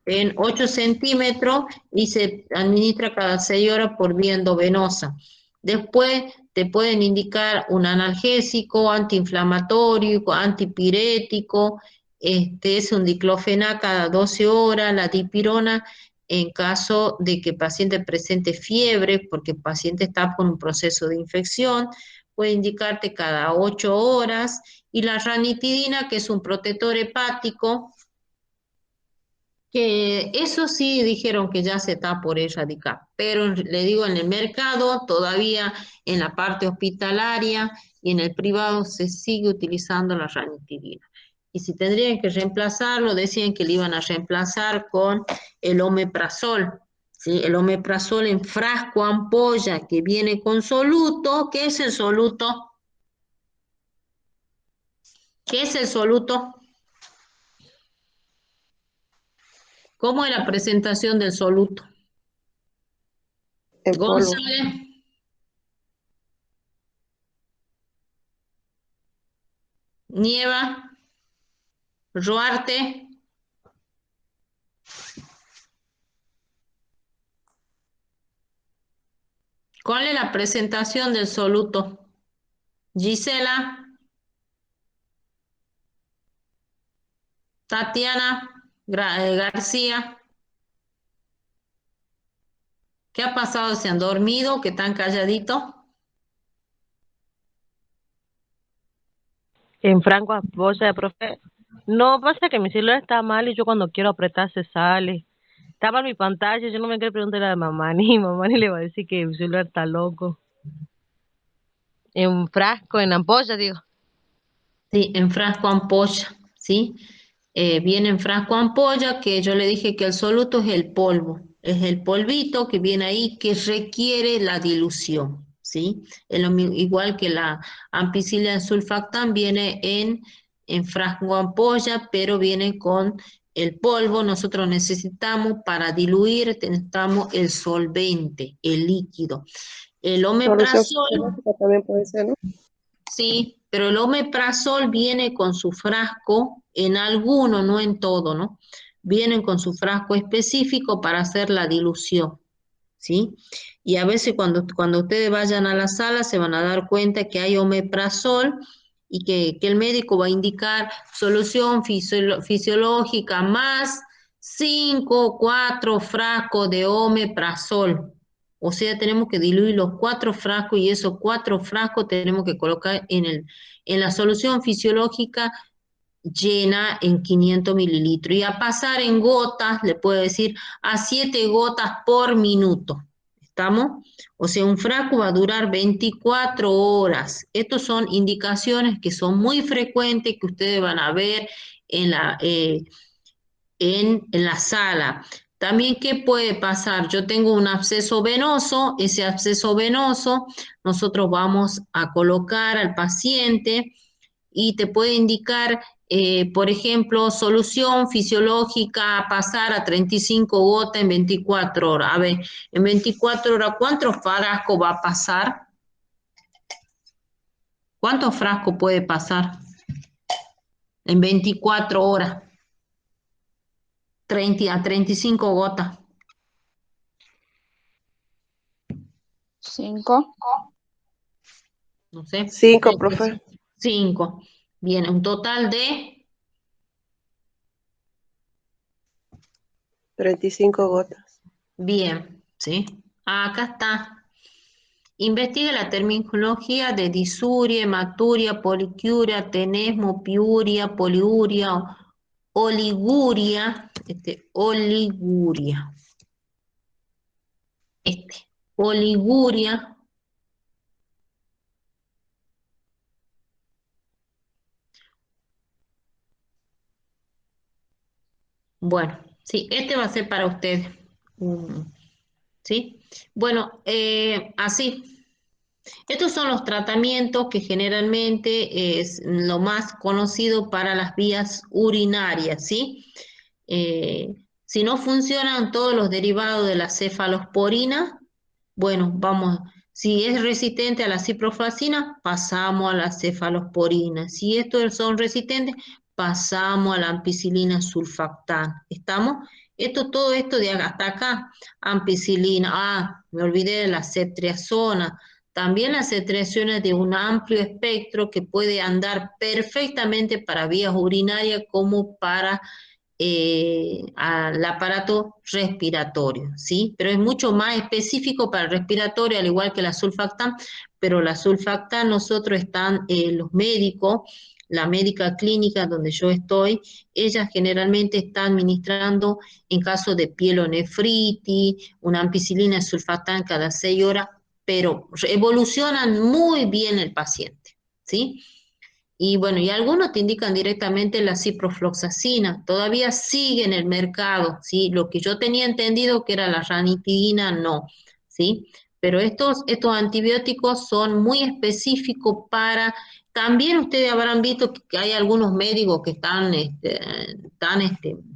en 8 centímetros y se administra cada 6 horas por vía endovenosa. Después te pueden indicar un analgésico, antiinflamatorio, antipirético, es un diclofenac cada 12 horas, la dipirona en caso de que el paciente presente fiebre, porque el paciente está con un proceso de infección, puede indicarte cada 8 horas, y la ranitidina, que es un protector hepático, que eso sí dijeron que ya se está por erradicar, pero le digo, en el mercado todavía, en la parte hospitalaria y en el privado se sigue utilizando la ranitidina. Y si tendrían que reemplazarlo, decían que le iban a reemplazar con el omeprazol, ¿sí? El omeprazol en frasco ampolla que viene con soluto. ¿Qué es el soluto? ¿Qué es el soluto? ¿Cómo es la presentación del soluto?
En polvo.
González. Nieva, Ruarte. ¿Cuál es la presentación del soluto? Gisela, Tatiana, García. ¿Qué ha pasado? ¿Se han dormido? ¿Que están calladitos?
En franco apoya, profe. No, pasa que mi celular está mal y yo cuando quiero apretar se sale. Estaba en mi pantalla, yo no me quiero preguntar a la mamá, ni mamá ni le va a decir que mi celular está loco. En frasco, en ampolla, digo.
Sí, en frasco ampolla, ¿sí? Viene en frasco ampolla, que yo le dije que el soluto es el polvo, es el polvito que viene ahí que requiere la dilución, ¿sí? Igual que la ampicilina sulfactán viene en frasco ampolla, pero viene con el polvo. Nosotros necesitamos para diluir, necesitamos el solvente, el líquido. El
Solución
omeprazol.
fisiológica también puede ser, ¿no?
Sí, pero el omeprazol viene con su frasco, en alguno, no en todo, ¿no? Vienen con su frasco específico para hacer la dilución, ¿sí? Y a veces cuando ustedes vayan a la sala se van a dar cuenta que hay omeprazol y que el médico va a indicar solución fisiológica más 5 o 4 frascos de omeprazol. O sea, tenemos que diluir los 4 frascos y esos 4 frascos tenemos que colocar en la solución fisiológica llena en 500 mililitros. Y a pasar en gotas, le puedo decir, a 7 gotas por minuto. ¿Estamos? O sea, un frasco va a durar 24 horas. Estas son indicaciones que son muy frecuentes que ustedes van a ver en la sala. También, ¿qué puede pasar? Yo tengo un absceso venoso, ese absceso venoso nosotros vamos a colocar al paciente y te puede indicar, por ejemplo, solución fisiológica a pasar a 35 gotas en 24 horas. A ver, en 24 horas, ¿cuántos frascos va a pasar? ¿Cuántos frascos puede pasar en 24 horas? 30 a 35 gotas.
5.
No sé.
5, profe.
5. Bien, un total de
35 gotas.
Bien, ¿sí? Acá está. Investiga la terminología de disuria, hematuria, poliuria, tenesmo, piuria, poliuria, oliguria, oliguria, oliguria, bueno, sí, este va a ser para usted, ¿sí? Bueno, así. Estos son los tratamientos que generalmente es lo más conocido para las vías urinarias, ¿sí? Si no funcionan todos los derivados de la cefalosporina, bueno, vamos, si es resistente a la ciprofloxacina, pasamos a la cefalosporina. Si estos son resistentes, pasamos a la ampicilina sulfactán. ¿Estamos? Todo esto de hasta acá, ampicilina, me olvidé de la ceftriaxona. También la ceftriaxona es de un amplio espectro que puede andar perfectamente para vías urinarias como para al aparato respiratorio, ¿sí? Pero es mucho más específico para el respiratorio, al igual que la sulfactán, pero la sulfactán nosotros están, los médicos, la médica clínica donde yo estoy, ellas generalmente están administrando en caso de pielonefritis, una ampicilina sulfactán cada 6 horas, pero evolucionan muy bien el paciente, ¿sí? Y bueno, y algunos te indican directamente la ciprofloxacina, todavía sigue en el mercado, ¿sí? Lo que yo tenía entendido que era la ranitidina, no, ¿sí? Pero estos antibióticos son muy específicos para, también ustedes habrán visto que hay algunos médicos que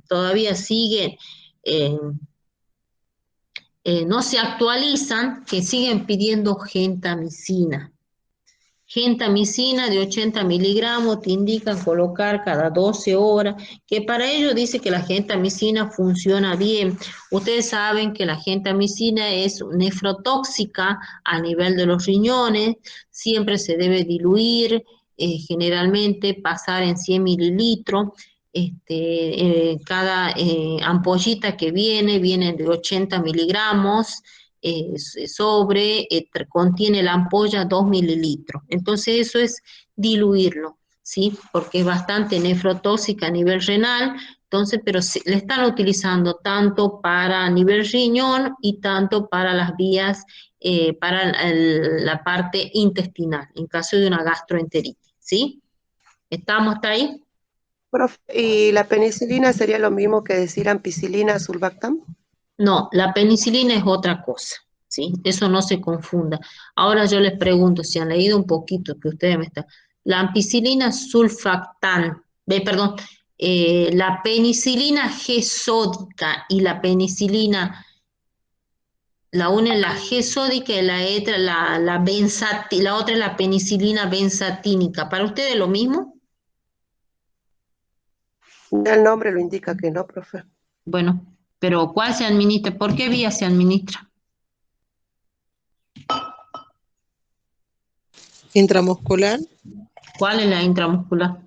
todavía siguen, eh, no se actualizan, que siguen pidiendo gentamicina. Gentamicina de 80 miligramos te indican colocar cada 12 horas, que para ello dice que la gentamicina funciona bien. Ustedes saben que la gentamicina es nefrotóxica a nivel de los riñones, siempre se debe diluir, generalmente pasar en 100 mililitros. Cada ampollita que viene de 80 miligramos, contiene la ampolla 2 mililitros. Entonces eso es diluirlo, ¿sí? Porque es bastante nefrotóxica a nivel renal, entonces, pero le están utilizando tanto para nivel riñón y tanto para las vías, para la parte intestinal, en caso de una gastroenteritis, ¿sí? ¿Estamos hasta ahí?
Profe, ¿y la penicilina sería lo mismo que decir ampicilina sulfactam?
No, la penicilina es otra cosa, ¿sí? Eso no se confunda. Ahora yo les pregunto si han leído un poquito, que ustedes me están... La ampicilina sulfactán, perdón, la penicilina G-sódica y la penicilina, la una es la G-sódica y la otra es la penicilina benzatínica. ¿Para ustedes es lo mismo?
El nombre lo indica que no, profe.
Bueno, pero ¿cuál se administra? ¿Por qué vía se administra?
Intramuscular.
¿Cuál es la intramuscular?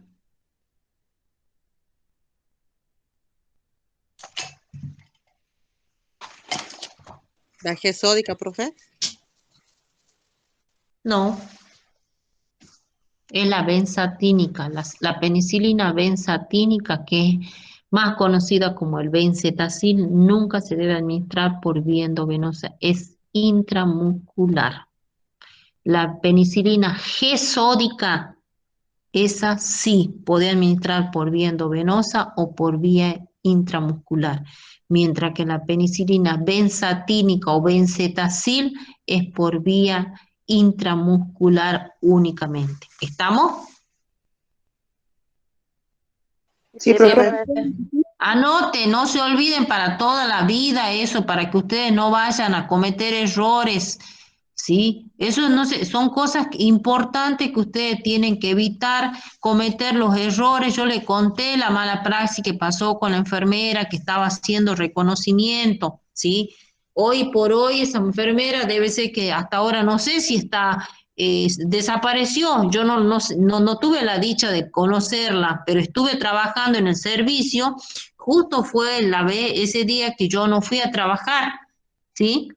La G sódica, profe.
No, es la benzatínica, la penicilina benzatínica, que es más conocida como el benzetacil, nunca se debe administrar por vía endovenosa, es intramuscular. La penicilina G-sódica, esa sí puede administrar por vía endovenosa o por vía intramuscular, mientras que la penicilina benzatínica o benzetacil es por vía intramuscular únicamente. ¿Estamos?
Sí, profe.
Anote, no se olviden para toda la vida eso, para que ustedes no vayan a cometer errores, ¿sí? Eso no sé, son cosas importantes que ustedes tienen que evitar cometer los errores. Yo le conté la mala praxis que pasó con la enfermera que estaba haciendo reconocimiento, ¿sí? Hoy por hoy esa enfermera debe ser que hasta ahora no sé si está desapareció. Yo no tuve la dicha de conocerla, pero estuve trabajando en el servicio. Justo fue ese día que yo no fui a trabajar, ¿sí?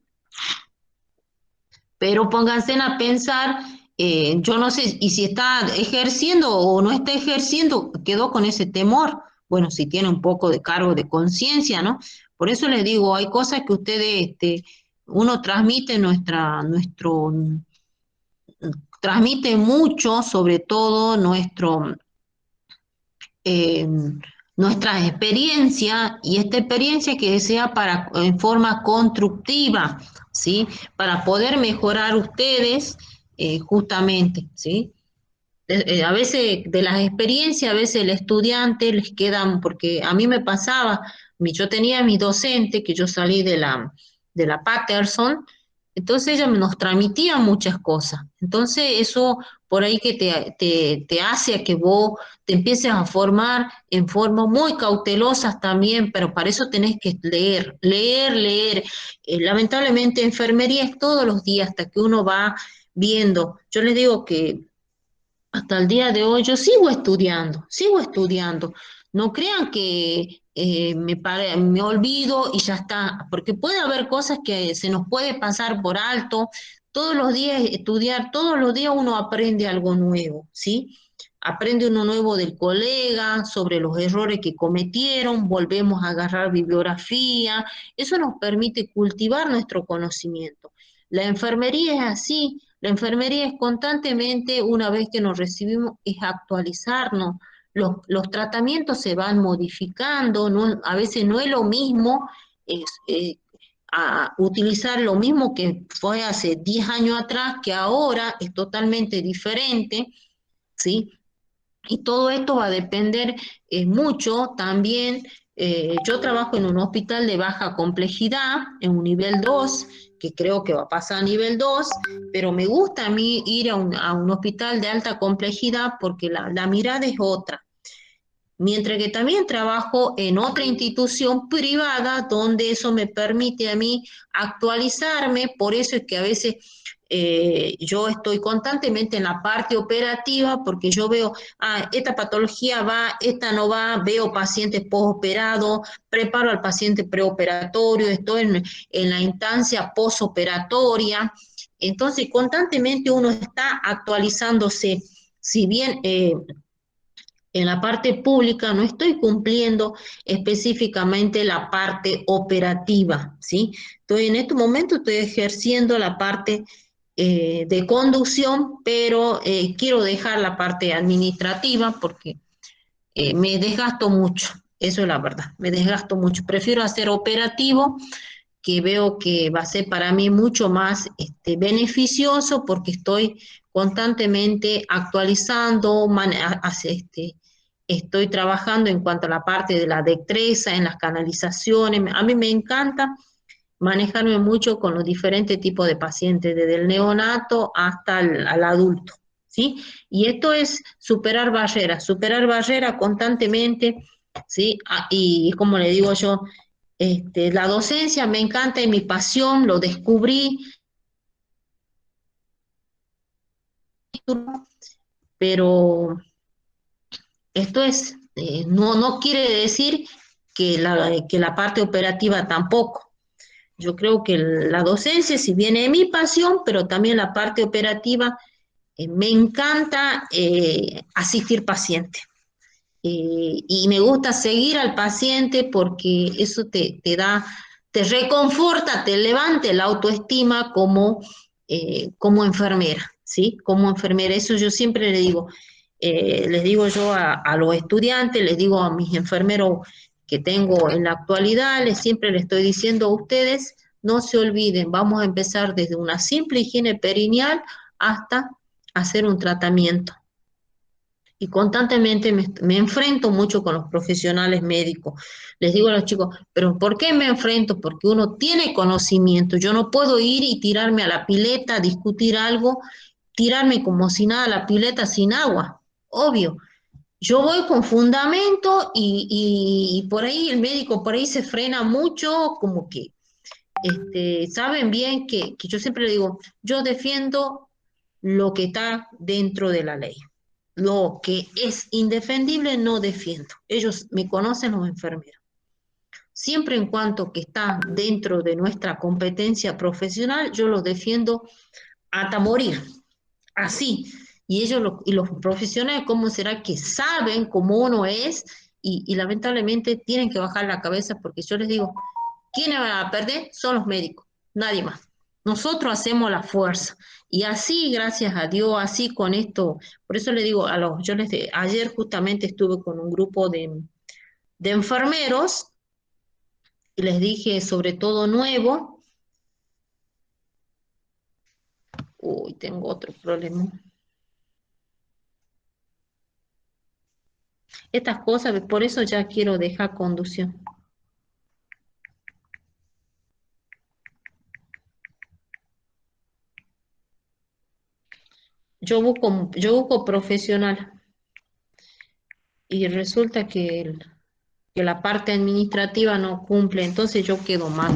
Pero pónganse a pensar, yo no sé, y si está ejerciendo o no está ejerciendo, quedó con ese temor. Bueno, si tiene un poco de cargo de conciencia, ¿no? Por eso les digo, hay cosas que ustedes, uno transmite transmite mucho, sobre todo eh, nuestra experiencia, y esta experiencia que sea en forma constructiva, ¿sí? Para poder mejorar ustedes, justamente, ¿sí? A veces de las experiencias, a veces el estudiante les quedan, porque a mí me pasaba, yo tenía mi docente, que yo salí de la Patterson, entonces ella nos transmitía muchas cosas. Entonces eso por ahí que te hace a que vos te empieces a formar en formas muy cautelosas también, pero para eso tenés que leer, leer, leer. Lamentablemente enfermería es todos los días hasta que uno va viendo. Yo les digo que hasta el día de hoy yo sigo estudiando, sigo estudiando. No crean que me olvido y ya está, porque puede haber cosas que se nos puede pasar por alto. Todos los días estudiar, todos los días uno aprende algo nuevo, ¿sí? Aprende uno nuevo del colega, sobre los errores que cometieron, volvemos a agarrar bibliografía. Eso nos permite cultivar nuestro conocimiento. La enfermería es así. La enfermería es constantemente, una vez que nos recibimos, es actualizarnos. Los tratamientos se van modificando, a veces no es lo mismo a utilizar lo mismo que fue hace 10 años atrás, que ahora es totalmente diferente, ¿sí? Y todo esto va a depender mucho también. Yo trabajo en un hospital de baja complejidad, en un nivel 2 que creo que va a pasar a nivel 2, pero me gusta a mí ir a un hospital de alta complejidad porque la mirada es otra. Mientras que también trabajo en otra institución privada donde eso me permite a mí actualizarme, por eso es que a veces yo estoy constantemente en la parte operativa porque yo veo, esta patología va, esta no va, veo pacientes postoperados, preparo al paciente preoperatorio, estoy en la instancia postoperatoria, entonces constantemente uno está actualizándose, si bien en la parte pública no estoy cumpliendo específicamente la parte operativa, ¿sí? En este momento estoy ejerciendo la parte de conducción, pero quiero dejar la parte administrativa porque me desgasto mucho, eso es la verdad, me desgasto mucho. Prefiero hacer operativo, que veo que va a ser para mí mucho más beneficioso porque estoy constantemente actualizando, estoy trabajando en cuanto a la parte de la destreza, en las canalizaciones. A mí me encanta manejarme mucho con los diferentes tipos de pacientes, desde el neonato hasta al adulto, ¿sí? Y esto es superar barreras constantemente, ¿sí? Y como le digo yo, la docencia me encanta, es mi pasión, lo descubrí, pero esto es, no quiere decir que la parte operativa tampoco. Yo creo que la docencia, si bien es mi pasión, pero también la parte operativa, me encanta asistir pacientes. Y me gusta seguir al paciente porque eso te reconforta, te levanta la autoestima como enfermera, ¿sí? Como enfermera, eso yo siempre les digo yo a los estudiantes, les digo a mis enfermeros que tengo en la actualidad, siempre le estoy diciendo a ustedes, no se olviden, vamos a empezar desde una simple higiene perineal hasta hacer un tratamiento. Y constantemente me enfrento mucho con los profesionales médicos. Les digo a los chicos, pero ¿por qué me enfrento? Porque uno tiene conocimiento. Yo no puedo ir y tirarme a la pileta, discutir algo, tirarme como si nada a la pileta sin agua. Obvio. Yo voy con fundamento y por ahí el médico por ahí se frena mucho, como que saben bien que yo siempre le digo, yo defiendo lo que está dentro de la ley. Lo que es indefendible no defiendo. Ellos me conocen los enfermeros. Siempre en cuanto que está dentro de nuestra competencia profesional, yo los defiendo hasta morir. Así. Y ellos, y los profesionales, ¿cómo será que saben cómo uno es? Y lamentablemente tienen que bajar la cabeza porque yo les digo, ¿quiénes van a perder? Son los médicos, nadie más. Nosotros hacemos la fuerza. Y así, gracias a Dios, así con esto, por eso le digo a los, ayer justamente estuve con un grupo de enfermeros y les dije sobre todo nuevo. Uy, tengo otro problema. Estas cosas, por eso ya quiero dejar conducción. Yo busco profesional y resulta que la parte administrativa no cumple, entonces yo quedo mal.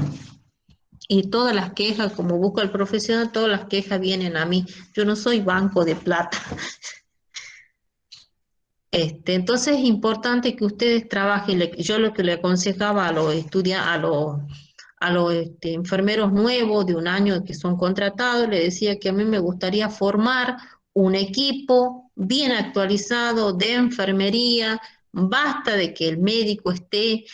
Y todas las quejas, como busco al profesional, todas las quejas vienen a mí. Yo no soy banco de plata. Entonces es importante que ustedes trabajen. Yo lo que le aconsejaba a los a los enfermeros nuevos de un año que son contratados, le decía que a mí me gustaría formar un equipo bien actualizado de enfermería. Basta de que el médico esté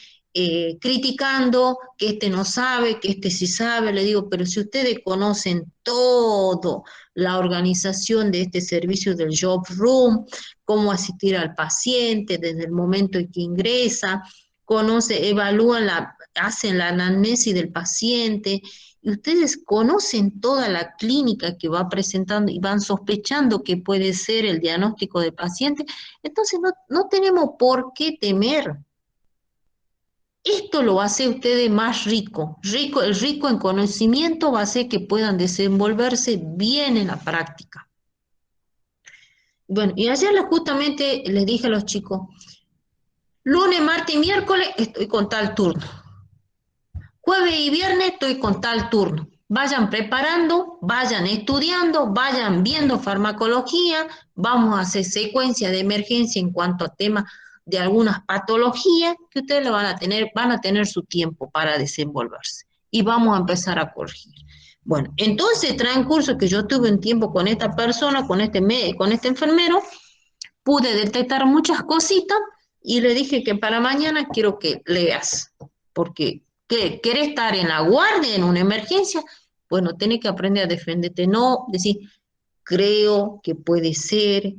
criticando que este no sabe, que este sí sabe. Le digo, pero si ustedes conocen todo la organización de este servicio del Job Room, cómo asistir al paciente desde el momento en que ingresa, evalúan hacen la anamnesis del paciente, y ustedes conocen toda la clínica que va presentando y van sospechando que puede ser el diagnóstico del paciente, entonces no tenemos por qué temer. Esto lo hace ustedes más el rico en conocimiento va a hacer que puedan desenvolverse bien en la práctica. Bueno, y ayer justamente les dije a los chicos, lunes, martes y miércoles estoy con tal turno. Jueves y viernes estoy con tal turno. Vayan preparando, vayan estudiando, vayan viendo farmacología, vamos a hacer secuencia de emergencia en cuanto a temas de algunas patologías que ustedes van a tener su tiempo para desenvolverse. Y vamos a empezar a corregir. Bueno, entonces transcurso que yo tuve un tiempo con esta persona, con este enfermero, pude detectar muchas cositas y le dije que para mañana quiero que leas, porque ¿querés estar en la guardia en una emergencia? Bueno, tenés que aprender a defenderte, no decir, creo que puede ser,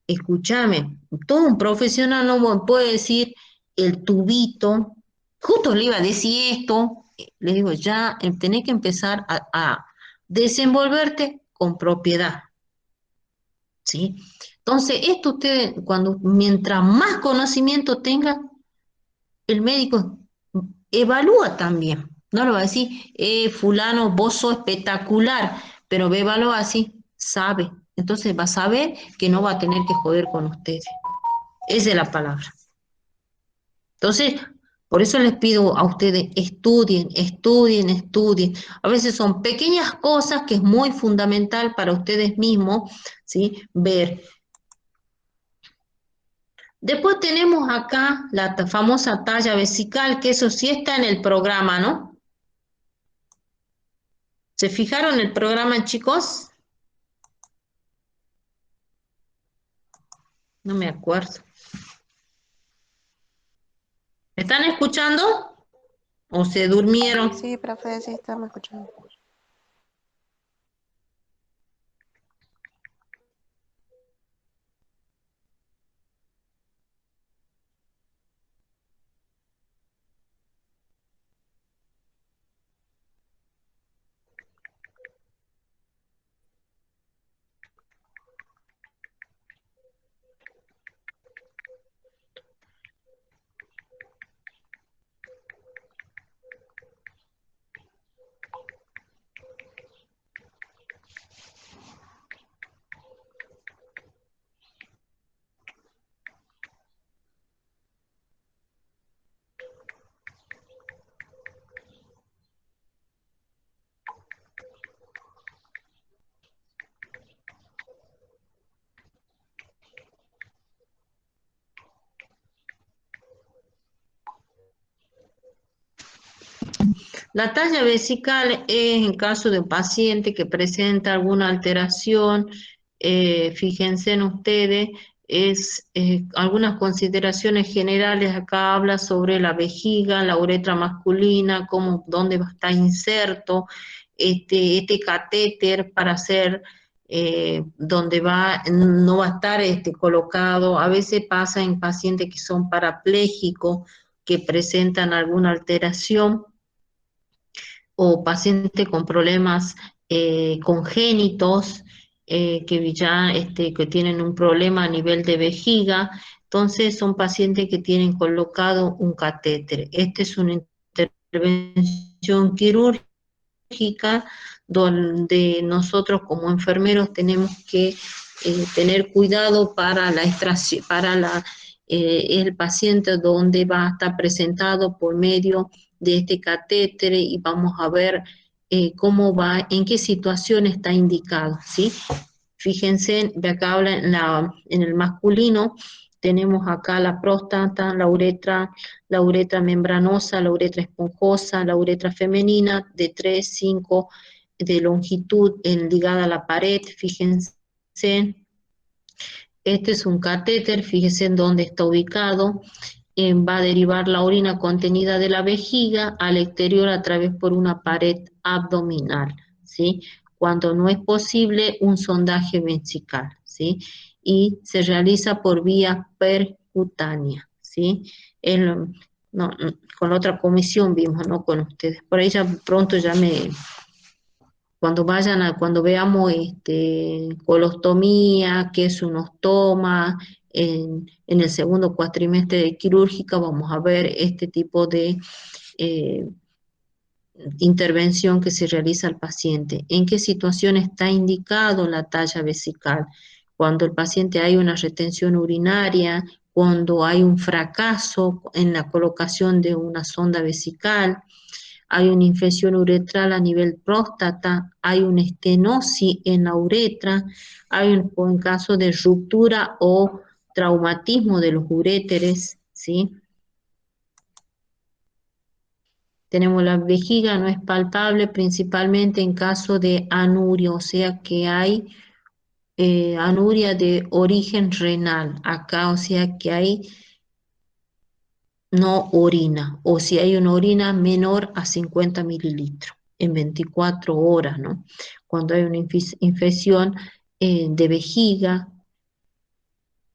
escúchame, todo un profesional no me puede decir el tubito, justo le iba a decir esto, le digo, ya tenés que empezar a desenvolverte con propiedad, ¿sí? Entonces, esto ustedes, mientras más conocimiento tengan, el médico evalúa también. No le va a decir, fulano, vos sos espectacular, pero véalo así, sabe. Entonces va a saber que no va a tener que joder con ustedes. Esa es la palabra. Entonces, por eso les pido a ustedes, estudien, estudien, estudien. A veces son pequeñas cosas que es muy fundamental para ustedes mismos, ¿sí? Ver. Después tenemos acá la famosa talla vesical, que eso sí está en el programa, ¿no? ¿Se fijaron en el programa, chicos? No me acuerdo. ¿Me están escuchando? ¿O se durmieron?
Sí, profe, sí, estamos escuchando.
La talla vesical es en caso de un paciente que presenta alguna alteración, fíjense en ustedes, es algunas consideraciones generales, acá habla sobre la vejiga, la uretra masculina, cómo, dónde va a estar inserto, este catéter para hacer, donde va, no va a estar colocado, a veces pasa en pacientes que son parapléjicos, que presentan alguna alteración, o pacientes con problemas congénitos, que ya que tienen un problema a nivel de vejiga, entonces son pacientes que tienen colocado un catéter. Esta es una intervención quirúrgica donde nosotros como enfermeros tenemos que tener cuidado para la extracción, para el paciente donde va a estar presentado por medio de este catéter, y vamos a ver cómo va, en qué situación está indicado, ¿sí? Fíjense, de acá habla en el masculino, tenemos acá la próstata, la uretra membranosa, la uretra esponjosa, la uretra femenina de 3, 5 de longitud ligada a la pared, fíjense. Este es un catéter, fíjense en dónde está ubicado. Va a derivar la orina contenida de la vejiga al exterior a través por una pared abdominal, ¿sí? Cuando no es posible, un sondaje vesical, ¿sí? Y se realiza por vía percutánea, ¿sí? No, con la otra comisión vimos, no con ustedes. Por ahí ya pronto ya cuando veamos colostomía, qué es un ostoma, en el segundo cuatrimestre de quirúrgica vamos a ver este tipo de eh, intervención que se realiza al paciente. ¿En qué situación está indicado la talla vesical? Cuando el paciente hay una retención urinaria, cuando hay un fracaso en la colocación de una sonda vesical, hay una infección uretral a nivel próstata, hay una estenosis en la uretra, en caso de ruptura o traumatismo de los uréteres, ¿sí? Tenemos la vejiga, no es palpable, principalmente en caso de anuria, o sea que hay anuria de origen renal, acá, o sea que hay no orina, o si hay una orina menor a 50 mililitros en 24 horas, ¿no? Cuando hay una infección de vejiga,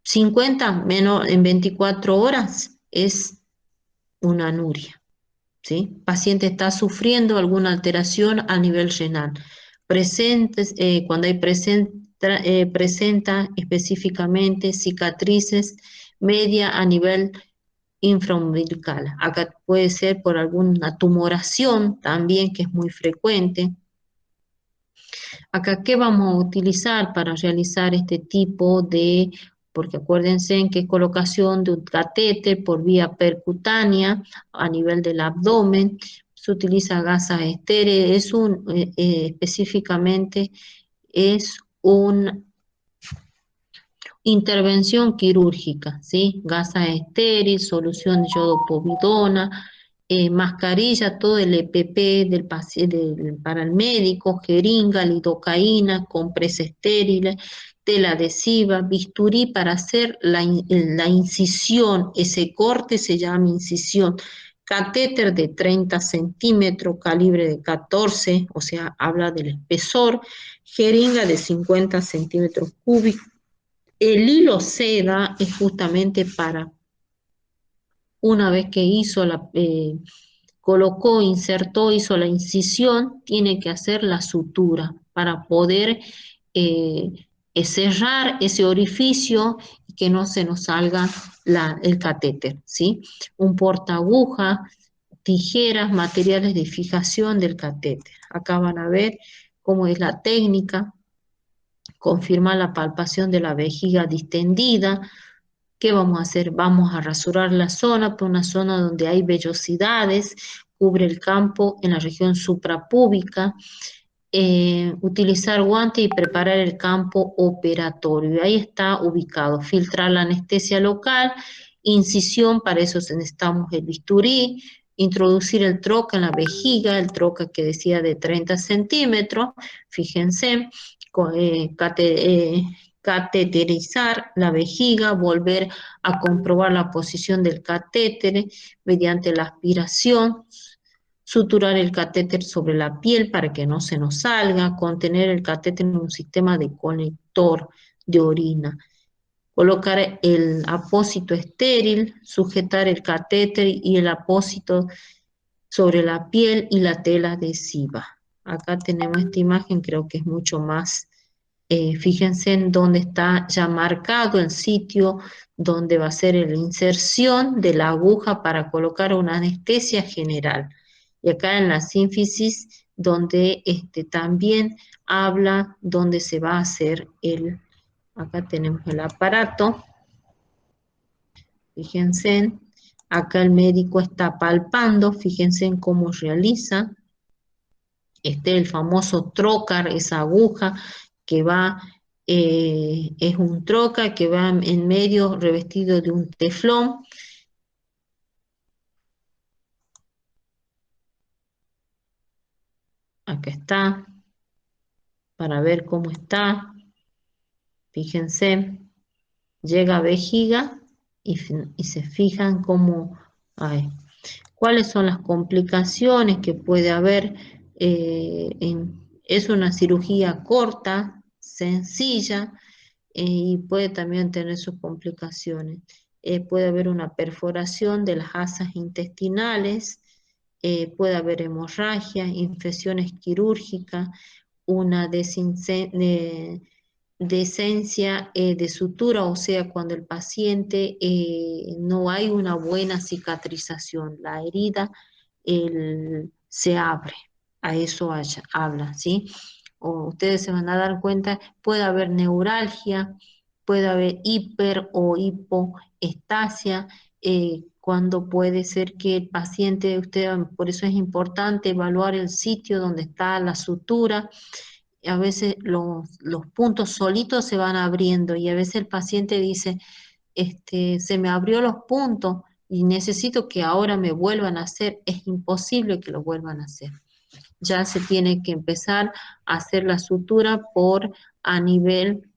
50 menos en 24 horas es una anuria, ¿sí? Paciente está sufriendo alguna alteración a nivel renal. Cuando hay presenta específicamente cicatrices media a nivel infraumbilical. Acá puede ser por alguna tumoración también, que es muy frecuente. Acá, ¿qué vamos a utilizar para realizar este tipo de, porque acuérdense en que es colocación de un catéter por vía percutánea a nivel del abdomen, se utiliza gasas estéreis, específicamente es un intervención quirúrgica, ¿sí? Gasa estéril, solución de yodopovidona, mascarilla, todo el EPP del paciente, para el médico, jeringa, lidocaína, compresa estéril, tela adhesiva, bisturí para hacer la incisión, ese corte se llama incisión, catéter de 30 centímetros, calibre de 14, o sea, habla del espesor, jeringa de 50 centímetros cúbicos. El hilo seda es justamente para, una vez que colocó, insertó, hizo la incisión, tiene que hacer la sutura para poder eh, cerrar ese orificio y que no se nos salga el catéter, ¿sí? Un portaaguja, tijeras, materiales de fijación del catéter. Acá van a ver cómo es la técnica. Confirma la palpación de la vejiga distendida. ¿Qué vamos a hacer? Vamos a rasurar la zona, por una zona donde hay vellosidades, cubre el campo en la región suprapúbica, utilizar guantes y preparar el campo operatorio. Ahí está ubicado. Filtrar la anestesia local, incisión, para eso necesitamos el bisturí, introducir el troca en la vejiga, el troca que decía de 30 centímetros, fíjense, cateterizar la vejiga, volver a comprobar la posición del catéter mediante la aspiración, suturar el catéter sobre la piel para que no se nos salga, contener el catéter en un sistema de conector de orina, colocar el apósito estéril, sujetar el catéter y el apósito sobre la piel y la tela adhesiva. Acá tenemos esta imagen, creo que es mucho más, fíjense en dónde está ya marcado el sitio donde va a ser la inserción de la aguja para colocar una anestesia general. Y acá en la sínfisis, donde también habla dónde se va a hacer acá tenemos el aparato, fíjense, acá el médico está palpando, fíjense en cómo realiza, el famoso trocar, esa aguja que va, es un trocar que va en medio revestido de un teflón. Acá está, para ver cómo está, fíjense, llega a vejiga y se fijan cómo hay. ¿Cuáles son las complicaciones que puede haber? Es una cirugía corta, sencilla, y puede también tener sus complicaciones. Puede haber una perforación de las asas intestinales, puede haber hemorragia, infecciones quirúrgicas, una decencia de sutura, o sea, cuando el paciente no hay una buena cicatrización, la herida se abre, a eso habla, ¿sí? O ustedes se van a dar cuenta, puede haber neuralgia, puede haber hiper o hipoestasia, cuando puede ser que el paciente, por eso es importante evaluar el sitio donde está la sutura. A veces los puntos solitos se van abriendo y a veces el paciente dice, se me abrió los puntos y necesito que ahora me vuelvan a hacer. Es imposible que lo vuelvan a hacer. Ya se tiene que empezar a hacer la sutura a nivel,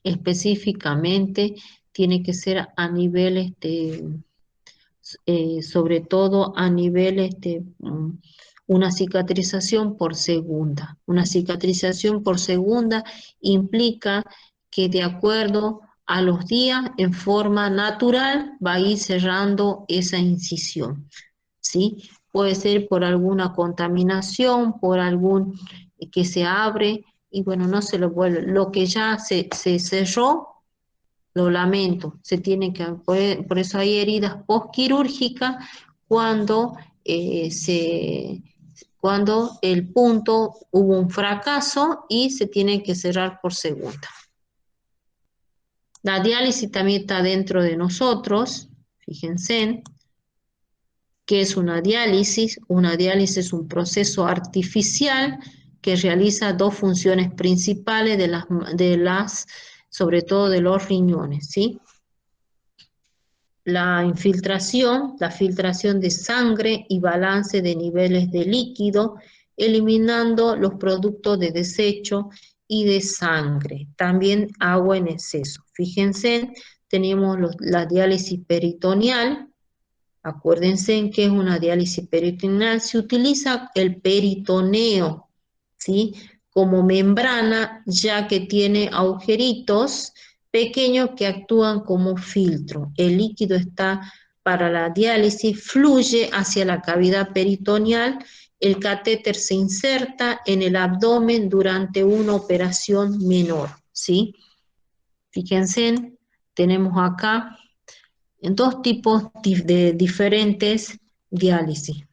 específicamente, tiene que ser a nivel, sobre todo a nivel, una cicatrización por segunda. Una cicatrización por segunda implica que de acuerdo a los días, en forma natural, va a ir cerrando esa incisión, ¿sí? Puede ser por alguna contaminación, por algún que se abre, y bueno, no se lo vuelve. Lo que ya se cerró, lo lamento, por eso hay heridas postquirúrgicas cuando, cuando el punto hubo un fracaso y se tiene que cerrar por segunda. La diálisis también está dentro de nosotros, fíjense. ¿Qué es una diálisis? Una diálisis es un proceso artificial que realiza dos funciones principales sobre todo de los riñones, ¿sí? La filtración de sangre y balance de niveles de líquido, eliminando los productos de desecho y de sangre, también agua en exceso. Fíjense, tenemos la diálisis peritoneal. Acuérdense en que es una diálisis peritoneal, se utiliza el peritoneo, ¿sí? Como membrana, ya que tiene agujeritos pequeños que actúan como filtro. El líquido está para la diálisis, fluye hacia la cavidad peritoneal, el catéter se inserta en el abdomen durante una operación menor, ¿sí? Fíjense, tenemos acá en dos tipos de diferentes diálisis.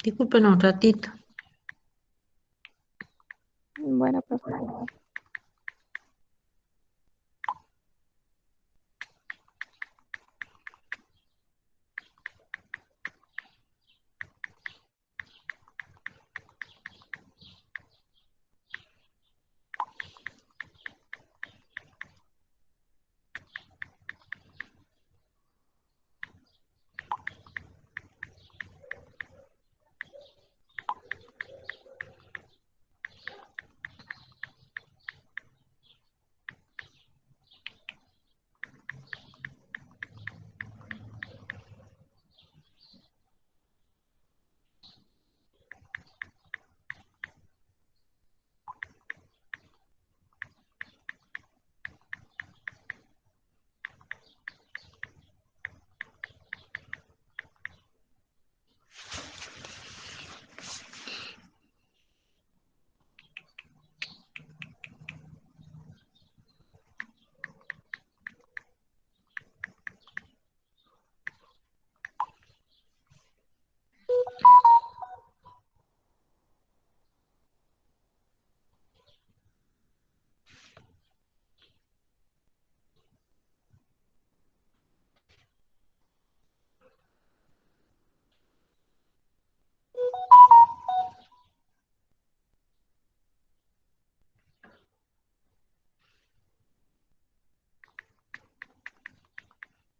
Disculpen un ratito.
Bueno, profe.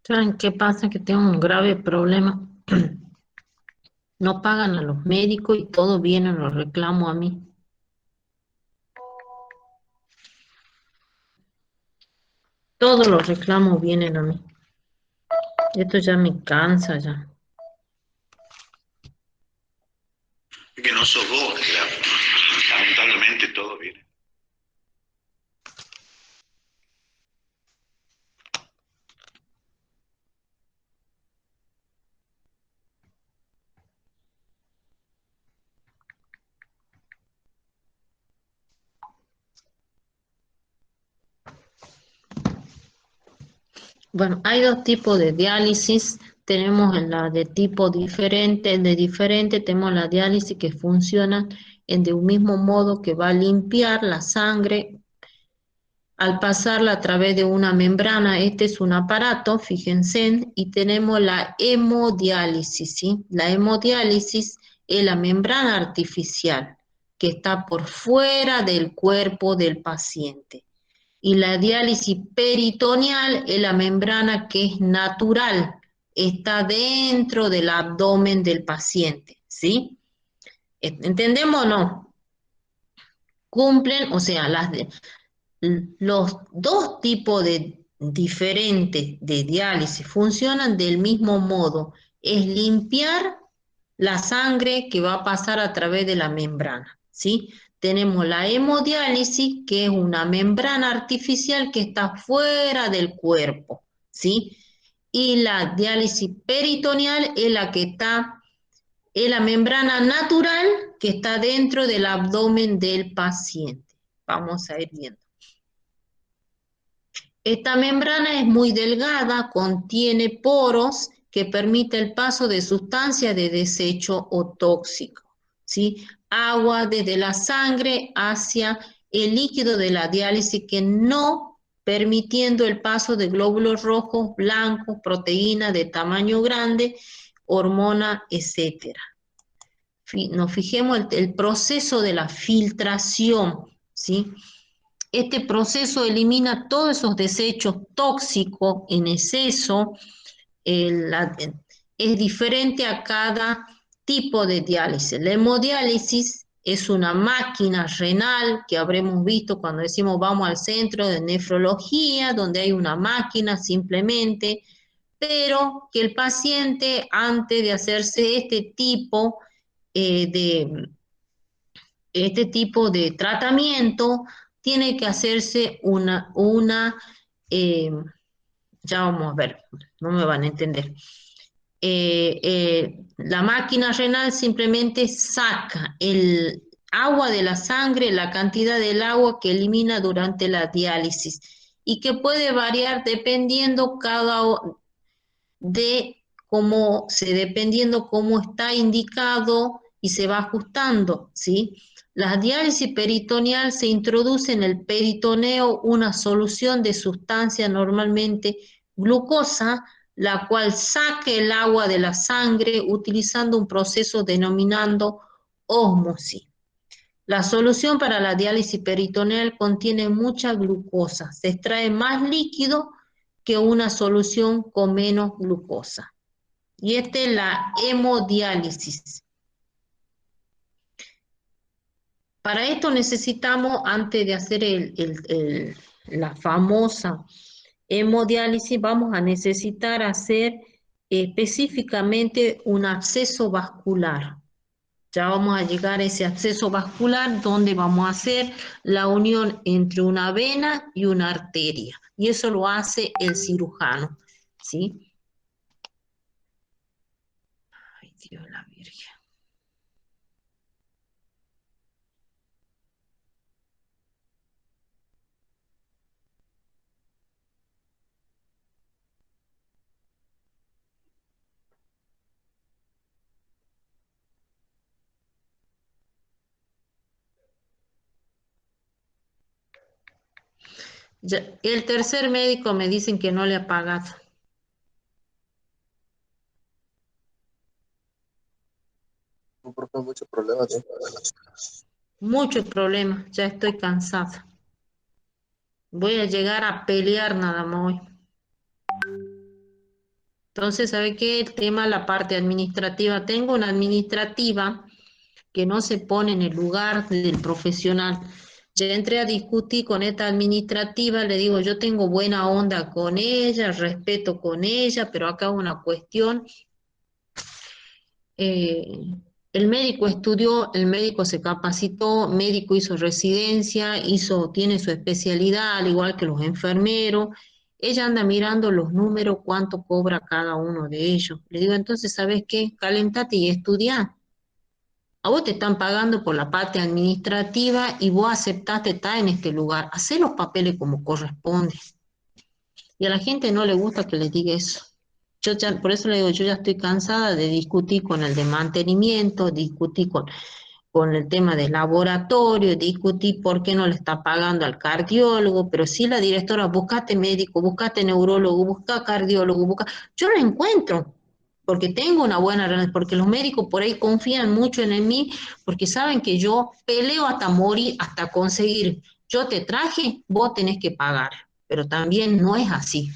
¿Saben qué pasa? Que tengo un grave problema. No pagan a los médicos y todo viene, los reclamo a mí. Todos los reclamos vienen a mí. Esto ya me cansa ya.
Es que no sos vos, lamentablemente todo viene.
Bueno, hay dos tipos de diálisis. Tenemos la de tipo diferente, tenemos la diálisis que funciona de un mismo modo, que va a limpiar la sangre al pasarla a través de una membrana. Este es un aparato, fíjense, y tenemos la hemodiálisis, ¿sí? La hemodiálisis es la membrana artificial que está por fuera del cuerpo del paciente. Y la diálisis peritoneal es la membrana que es natural, está dentro del abdomen del paciente, ¿sí? ¿Entendemos o no? Cumplen, o sea, los dos tipos de diferentes de diálisis funcionan del mismo modo. Es limpiar la sangre que va a pasar a través de la membrana, ¿sí? Tenemos la hemodiálisis, que es una membrana artificial que está fuera del cuerpo, ¿sí? Y la diálisis peritoneal es la que está, es la membrana natural que está dentro del abdomen del paciente. Vamos a ir viendo. Esta membrana es muy delgada, contiene poros que permite el paso de sustancias de desecho o tóxico, ¿sí? Agua desde la sangre hacia el líquido de la diálisis, que no permitiendo el paso de glóbulos rojos, blancos, proteínas de tamaño grande, hormona, etc. Nos fijemos el proceso de la filtración, ¿sí? Este proceso elimina todos esos desechos tóxicos en exceso. Es diferente a cada tipo de diálisis. La hemodiálisis es una máquina renal que habremos visto cuando decimos vamos al centro de nefrología, donde hay una máquina simplemente, pero que el paciente, antes de hacerse este tipo de tratamiento, tiene que hacerse ya vamos a ver, no me van a entender. La máquina renal simplemente saca el agua de la sangre, la cantidad del agua que elimina durante la diálisis, y que puede variar dependiendo dependiendo cómo está indicado y se va ajustando, ¿sí? La diálisis peritoneal se introduce en el peritoneo una solución de sustancia, normalmente glucosa, la cual saca el agua de la sangre utilizando un proceso denominado ósmosis. La solución para la diálisis peritoneal contiene mucha glucosa, se extrae más líquido que una solución con menos glucosa. Y esta es la hemodiálisis. Para esto necesitamos, antes de hacer la famosa hemodiálisis, vamos a necesitar hacer específicamente un absceso vascular. Ya vamos a llegar a ese absceso vascular donde vamos a hacer la unión entre una vena y una arteria. Y eso lo hace el cirujano, ¿sí? Ay, Dios la Virgen. El tercer médico me dicen que no le ha pagado.
Profe, mucho problema, ¿sí?
Muchos problemas, ya estoy cansada. Voy a llegar a pelear nada más hoy. Entonces, ¿sabe qué? El tema, la parte administrativa. Tengo una administrativa que no se pone en el lugar del profesional. Ya entré a discutir con esta administrativa, le digo, yo tengo buena onda con ella, respeto con ella, pero acá una cuestión. El médico estudió, el médico se capacitó, médico hizo residencia, tiene su especialidad, al igual que los enfermeros. Ella anda mirando los números, cuánto cobra cada uno de ellos. Le digo, entonces, ¿sabes qué? Calentate y estudia. A vos te están pagando por la parte administrativa y vos aceptaste estar en este lugar. Hacé los papeles como corresponde. Y a la gente no le gusta que les diga eso. Por eso le digo, yo ya estoy cansada de discutir con el de mantenimiento, discutir con el tema del laboratorio, discutir por qué no le está pagando al cardiólogo, pero sí la directora, buscate médico, buscate neurólogo, busca cardiólogo, busca. Yo lo encuentro, porque tengo una buena relación, porque los médicos por ahí confían mucho en mí, porque saben que yo peleo hasta morir, hasta conseguir. Yo te traje, vos tenés que pagar, pero también no es así.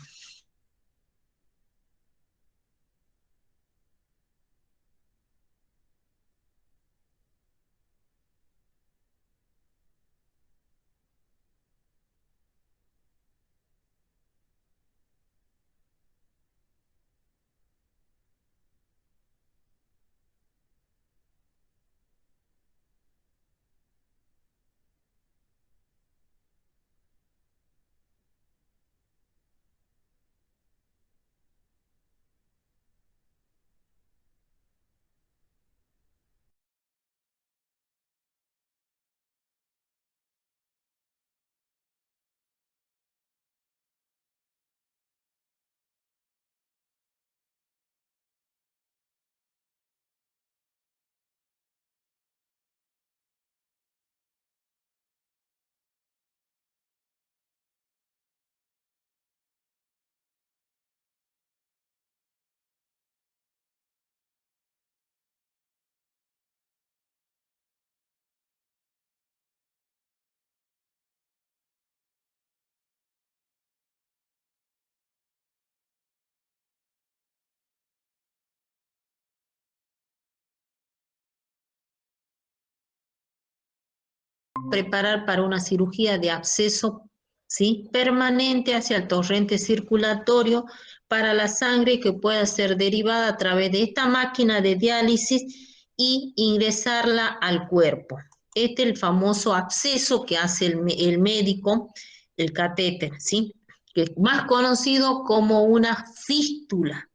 Preparar para una cirugía de absceso, ¿sí?, permanente hacia el torrente circulatorio para la sangre que pueda ser derivada a través de esta máquina de diálisis y ingresarla al cuerpo. Este es el famoso absceso que hace el médico, el catéter, ¿sí?, que es más conocido como una fístula.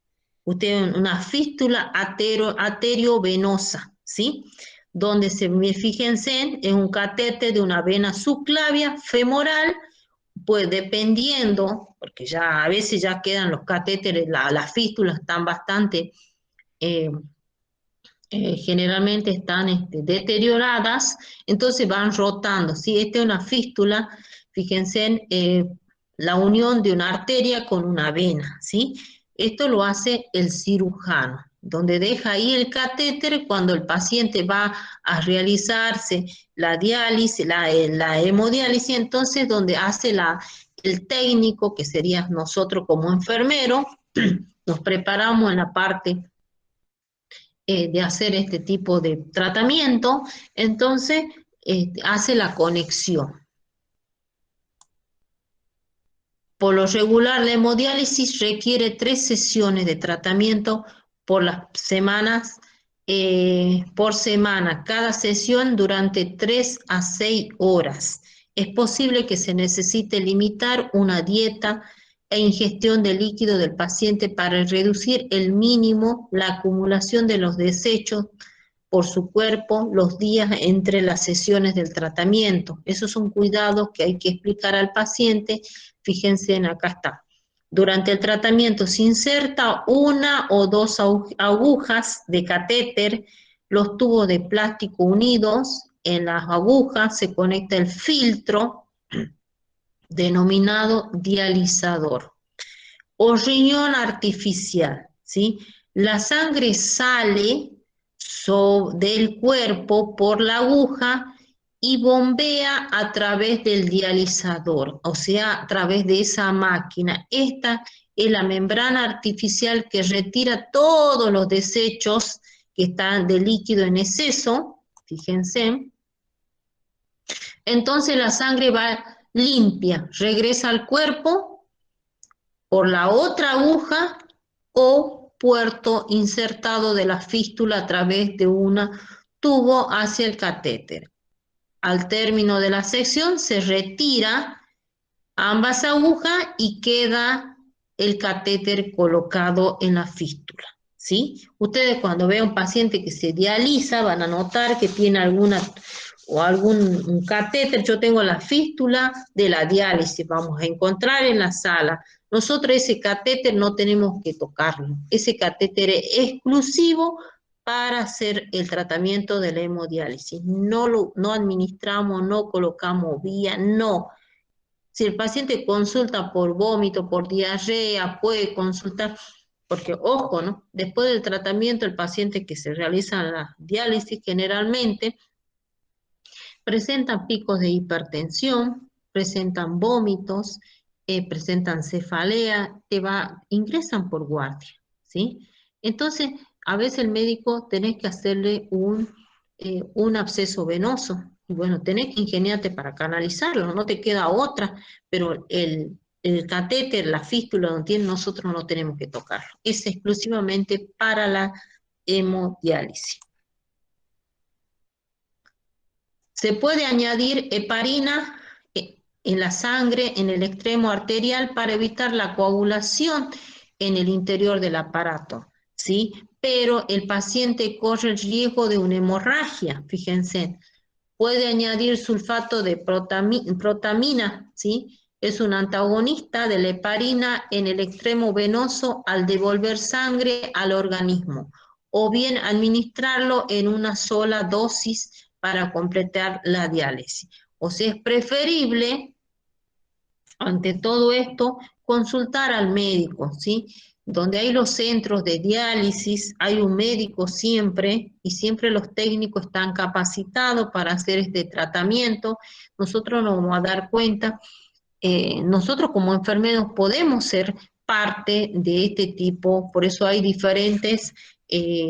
Una fístula arteriovenosa, ¿sí?, donde fíjense, es un catéter de una vena subclavia femoral, pues dependiendo, porque ya a veces ya quedan los catéteres, las fístulas están bastante generalmente están deterioradas, entonces van rotando. ¿Sí? Esta es una fístula, fíjense en la unión de una arteria con una vena, ¿sí? Esto lo hace el cirujano, donde deja ahí el catéter cuando el paciente va a realizarse la diálisis, la hemodiálisis, entonces donde hace el técnico, que sería nosotros como enfermeros, nos preparamos en la parte de hacer este tipo de tratamiento, entonces hace la conexión. Por lo regular, la hemodiálisis requiere 3 sesiones de tratamiento por las semanas, por semana, cada sesión durante 3 a 6 horas. Es posible que se necesite limitar una dieta e ingestión de líquido del paciente para reducir el mínimo la acumulación de los desechos por su cuerpo los días entre las sesiones del tratamiento. Esos son cuidados que hay que explicar al paciente. Fíjense en acá está. Durante el tratamiento se inserta 1 o 2 agujas de catéter, los tubos de plástico unidos, en las agujas se conecta el filtro denominado dializador o riñón artificial, ¿sí? La sangre sale del cuerpo por la aguja y bombea a través del dializador, o sea, a través de esa máquina. Esta es la membrana artificial que retira todos los desechos que están de líquido en exceso, fíjense. Entonces la sangre va limpia, regresa al cuerpo por la otra aguja o puerto insertado de la fístula a través de un tubo hacia el catéter. Al término de la sección se retira ambas agujas y queda el catéter colocado en la fístula, ¿sí? Ustedes cuando vean un paciente que se dializa van a notar que tiene algún catéter. Yo tengo la fístula de la diálisis, vamos a encontrar en la sala. Nosotros ese catéter no tenemos que tocarlo, ese catéter es exclusivo para hacer el tratamiento de la hemodiálisis. No administramos, no colocamos vía, no. Si el paciente consulta por vómito, por diarrea, puede consultar, porque ojo, ¿no? Después del tratamiento, el paciente que se realiza la diálisis generalmente presentan picos de hipertensión, presentan vómitos, presentan cefalea, ingresan por guardia, ¿sí? Entonces, a veces el médico tenés que hacerle un absceso venoso, y bueno, tenés que ingeniarte para canalizarlo, no te queda otra, pero el catéter, la fístula donde tiene, nosotros no tenemos que tocarlo, es exclusivamente para la hemodiálisis. Se puede añadir heparina en la sangre, en el extremo arterial, para evitar la coagulación en el interior del aparato, ¿sí? Pero el paciente corre el riesgo de una hemorragia, fíjense. Puede añadir sulfato de protamina, ¿sí? Es un antagonista de la heparina en el extremo venoso al devolver sangre al organismo, o bien administrarlo en una sola dosis para completar la diálisis. O sea, es preferible, ante todo esto, consultar al médico, ¿sí? Donde hay los centros de diálisis, hay un médico siempre, y siempre los técnicos están capacitados para hacer este tratamiento. Nosotros nos vamos a dar cuenta, nosotros como enfermeros podemos ser parte de este tipo, por eso hay diferentes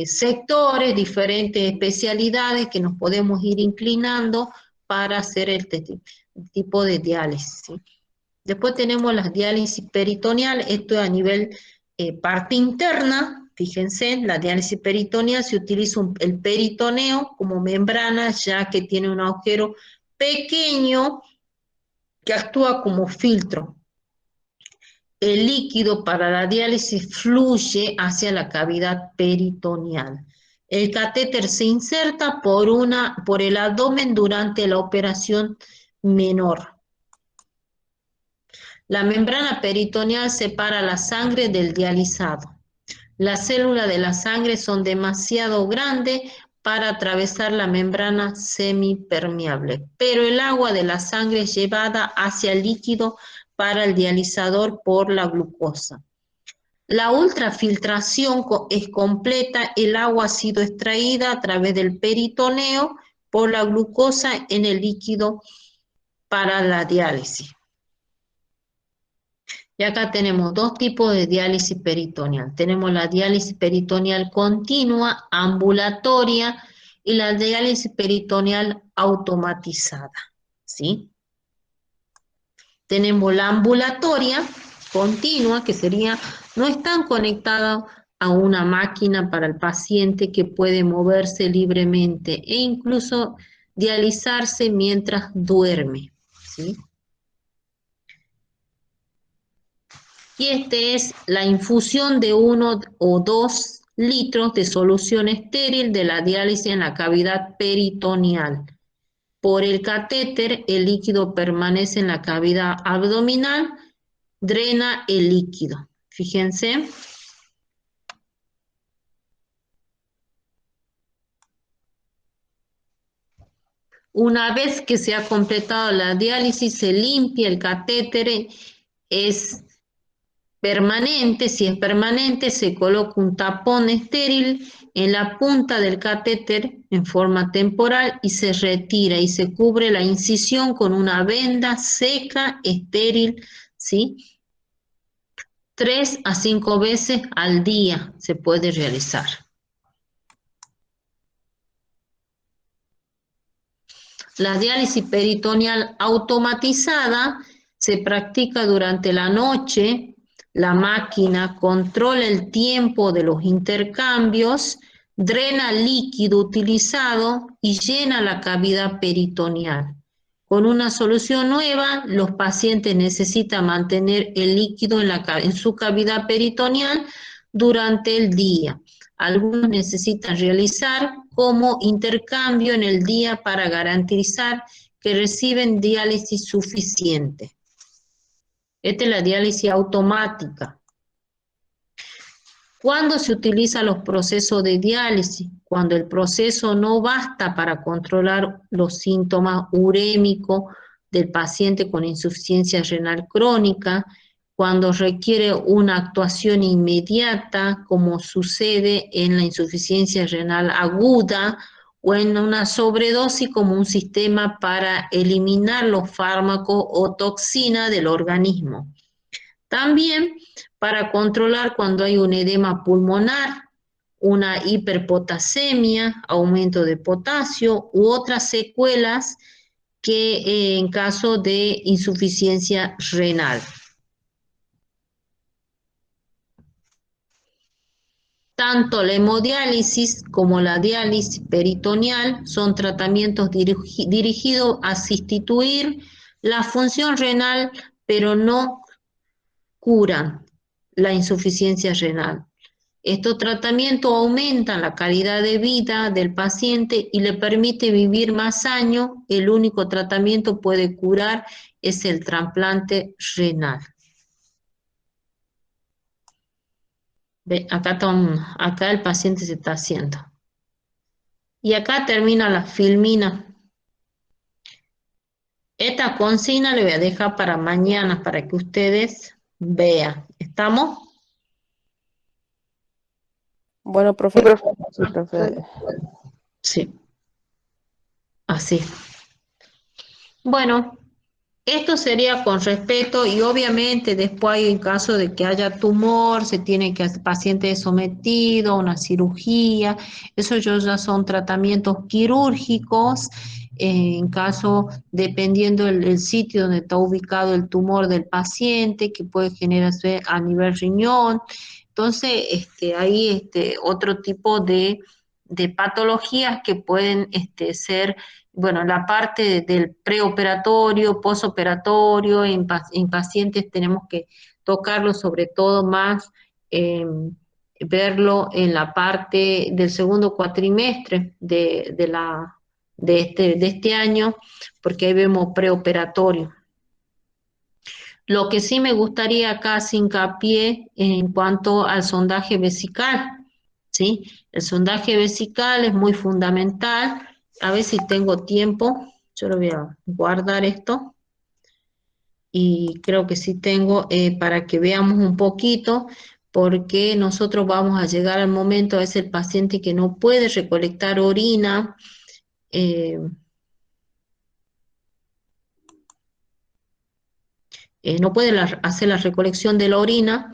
sectores, diferentes especialidades que nos podemos ir inclinando para hacer este tipo de diálisis, ¿sí? Después tenemos las diálisis peritoneal, esto es a nivel parte interna. Fíjense, la diálisis peritoneal se utiliza el peritoneo como membrana, ya que tiene un agujero pequeño que actúa como filtro. El líquido para la diálisis fluye hacia la cavidad peritoneal. El catéter se inserta por el abdomen durante la operación menor. La membrana peritoneal separa la sangre del dializado. Las células de la sangre son demasiado grandes para atravesar la membrana semipermeable, pero el agua de la sangre es llevada hacia el líquido para el dializador por la glucosa. La ultrafiltración es completa, el agua ha sido extraída a través del peritoneo por la glucosa en el líquido para la diálisis. Y acá tenemos dos tipos de diálisis peritoneal. Tenemos la diálisis peritoneal continua, ambulatoria, y la diálisis peritoneal automatizada, ¿sí? Tenemos la ambulatoria continua, que sería, no están conectadas a una máquina para el paciente que puede moverse libremente e incluso dializarse mientras duerme, ¿sí? Y es la infusión de 1 o 2 litros de solución estéril de la diálisis en la cavidad peritoneal. Por el catéter, el líquido permanece en la cavidad abdominal, drena el líquido. Fíjense. Una vez que se ha completado la diálisis, se limpia el catéter, es permanente, si es permanente, se coloca un tapón estéril en la punta del catéter en forma temporal y se retira y se cubre la incisión con una venda seca, estéril, ¿sí? 3 a 5 veces al día se puede realizar. La diálisis peritoneal automatizada se practica durante la noche. La máquina controla el tiempo de los intercambios, drena el líquido utilizado y llena la cavidad peritoneal. Con una solución nueva, los pacientes necesitan mantener el líquido en su cavidad peritoneal durante el día. Algunos necesitan realizar como intercambio en el día para garantizar que reciben diálisis suficiente. Esta es la diálisis automática. ¿Cuándo se utilizan los procesos de diálisis? Cuando el proceso no basta para controlar los síntomas urémicos del paciente con insuficiencia renal crónica, cuando requiere una actuación inmediata, como sucede en la insuficiencia renal aguda, o en una sobredosis como un sistema para eliminar los fármacos o toxina del organismo. También para controlar cuando hay un edema pulmonar, una hiperpotasemia, aumento de potasio u otras secuelas que en caso de insuficiencia renal. Tanto la hemodiálisis como la diálisis peritoneal son tratamientos dirigidos a sustituir la función renal, pero no curan la insuficiencia renal. Estos tratamientos aumentan la calidad de vida del paciente y le permite vivir más años. El único tratamiento que puede curar es el trasplante renal. Ve, acá el paciente se está haciendo. Y acá termina la filmina. Esta consigna le voy a dejar para mañana para que ustedes vean. ¿Estamos?
Bueno, profe.
Sí, profe.
Sí. Así. Bueno, esto sería con respeto y obviamente después en caso de que haya tumor, se tiene que el paciente es sometido a una cirugía, eso ya son tratamientos quirúrgicos, en caso, dependiendo el sitio donde está ubicado el tumor del paciente, que puede generarse a nivel riñón. Entonces, hay otro tipo de patologías que pueden ser, bueno, la parte del preoperatorio, posoperatorio, en pacientes tenemos que tocarlo sobre todo más, verlo en la parte del segundo cuatrimestre de este año, porque ahí vemos preoperatorio. Lo que sí me gustaría acá hacer hincapié en cuanto al sondaje vesical, ¿sí? El sondaje vesical es muy fundamental. A ver si tengo tiempo. Yo lo voy a guardar esto. Y creo que sí tengo para que veamos un poquito, porque nosotros vamos a llegar al momento, es el paciente que no puede recolectar orina, no puede hacer la recolección de la orina.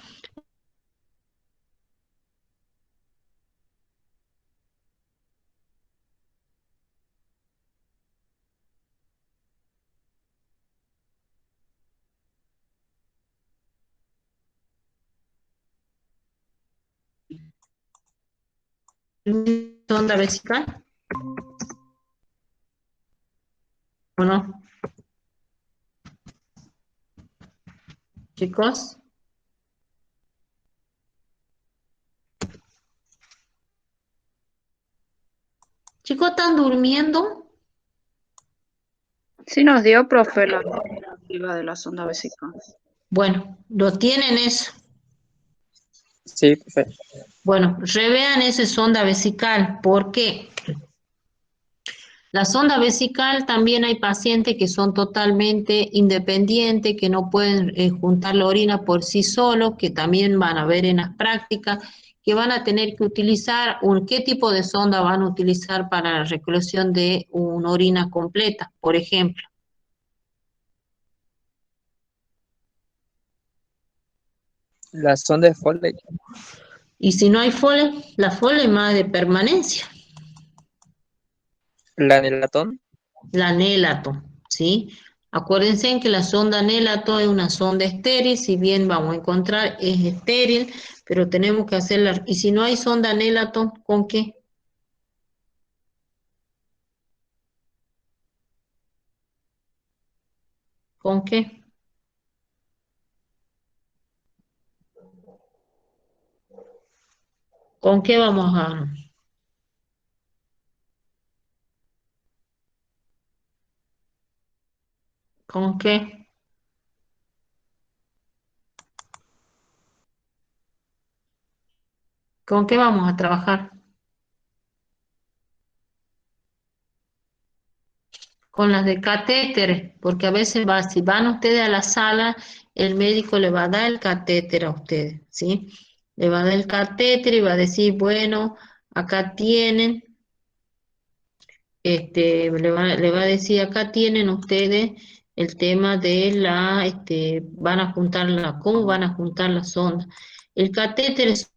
Sonda vesical, ¿o no? Chicos. Chicos, ¿están durmiendo?
Sí nos dio, profe, la normativa de la sonda vesical.
Bueno, ¿lo tienen eso?
Sí, profe.
Bueno, revean ese sonda vesical. ¿Por qué? La sonda vesical también hay pacientes que son totalmente independientes, que no pueden juntar la orina por sí solos, que también van a ver en las prácticas, que van a tener que utilizar qué tipo de sonda van a utilizar para la recolección de una orina completa, por ejemplo.
La sonda de Foley.
Y si no hay Foley, la Foley es más de permanencia.
La Nelatón.
La Nelato, ¿sí? Acuérdense en que la sonda Nelato es una sonda estéril, si bien vamos a encontrar es estéril, pero tenemos que hacerla. Y si no hay sonda Nelato, ¿con qué? ¿Con qué? ¿Con qué vamos a...? ¿Con qué? ¿Con qué vamos a trabajar? Con las de catéter, porque a veces si van ustedes a la sala, el médico le va a dar el catéter a ustedes, ¿sí? Le va a dar el catéter y va a decir, bueno, acá tienen, le va a decir, acá tienen ustedes el tema de van a juntar ¿cómo van a juntar la sonda? El catéter es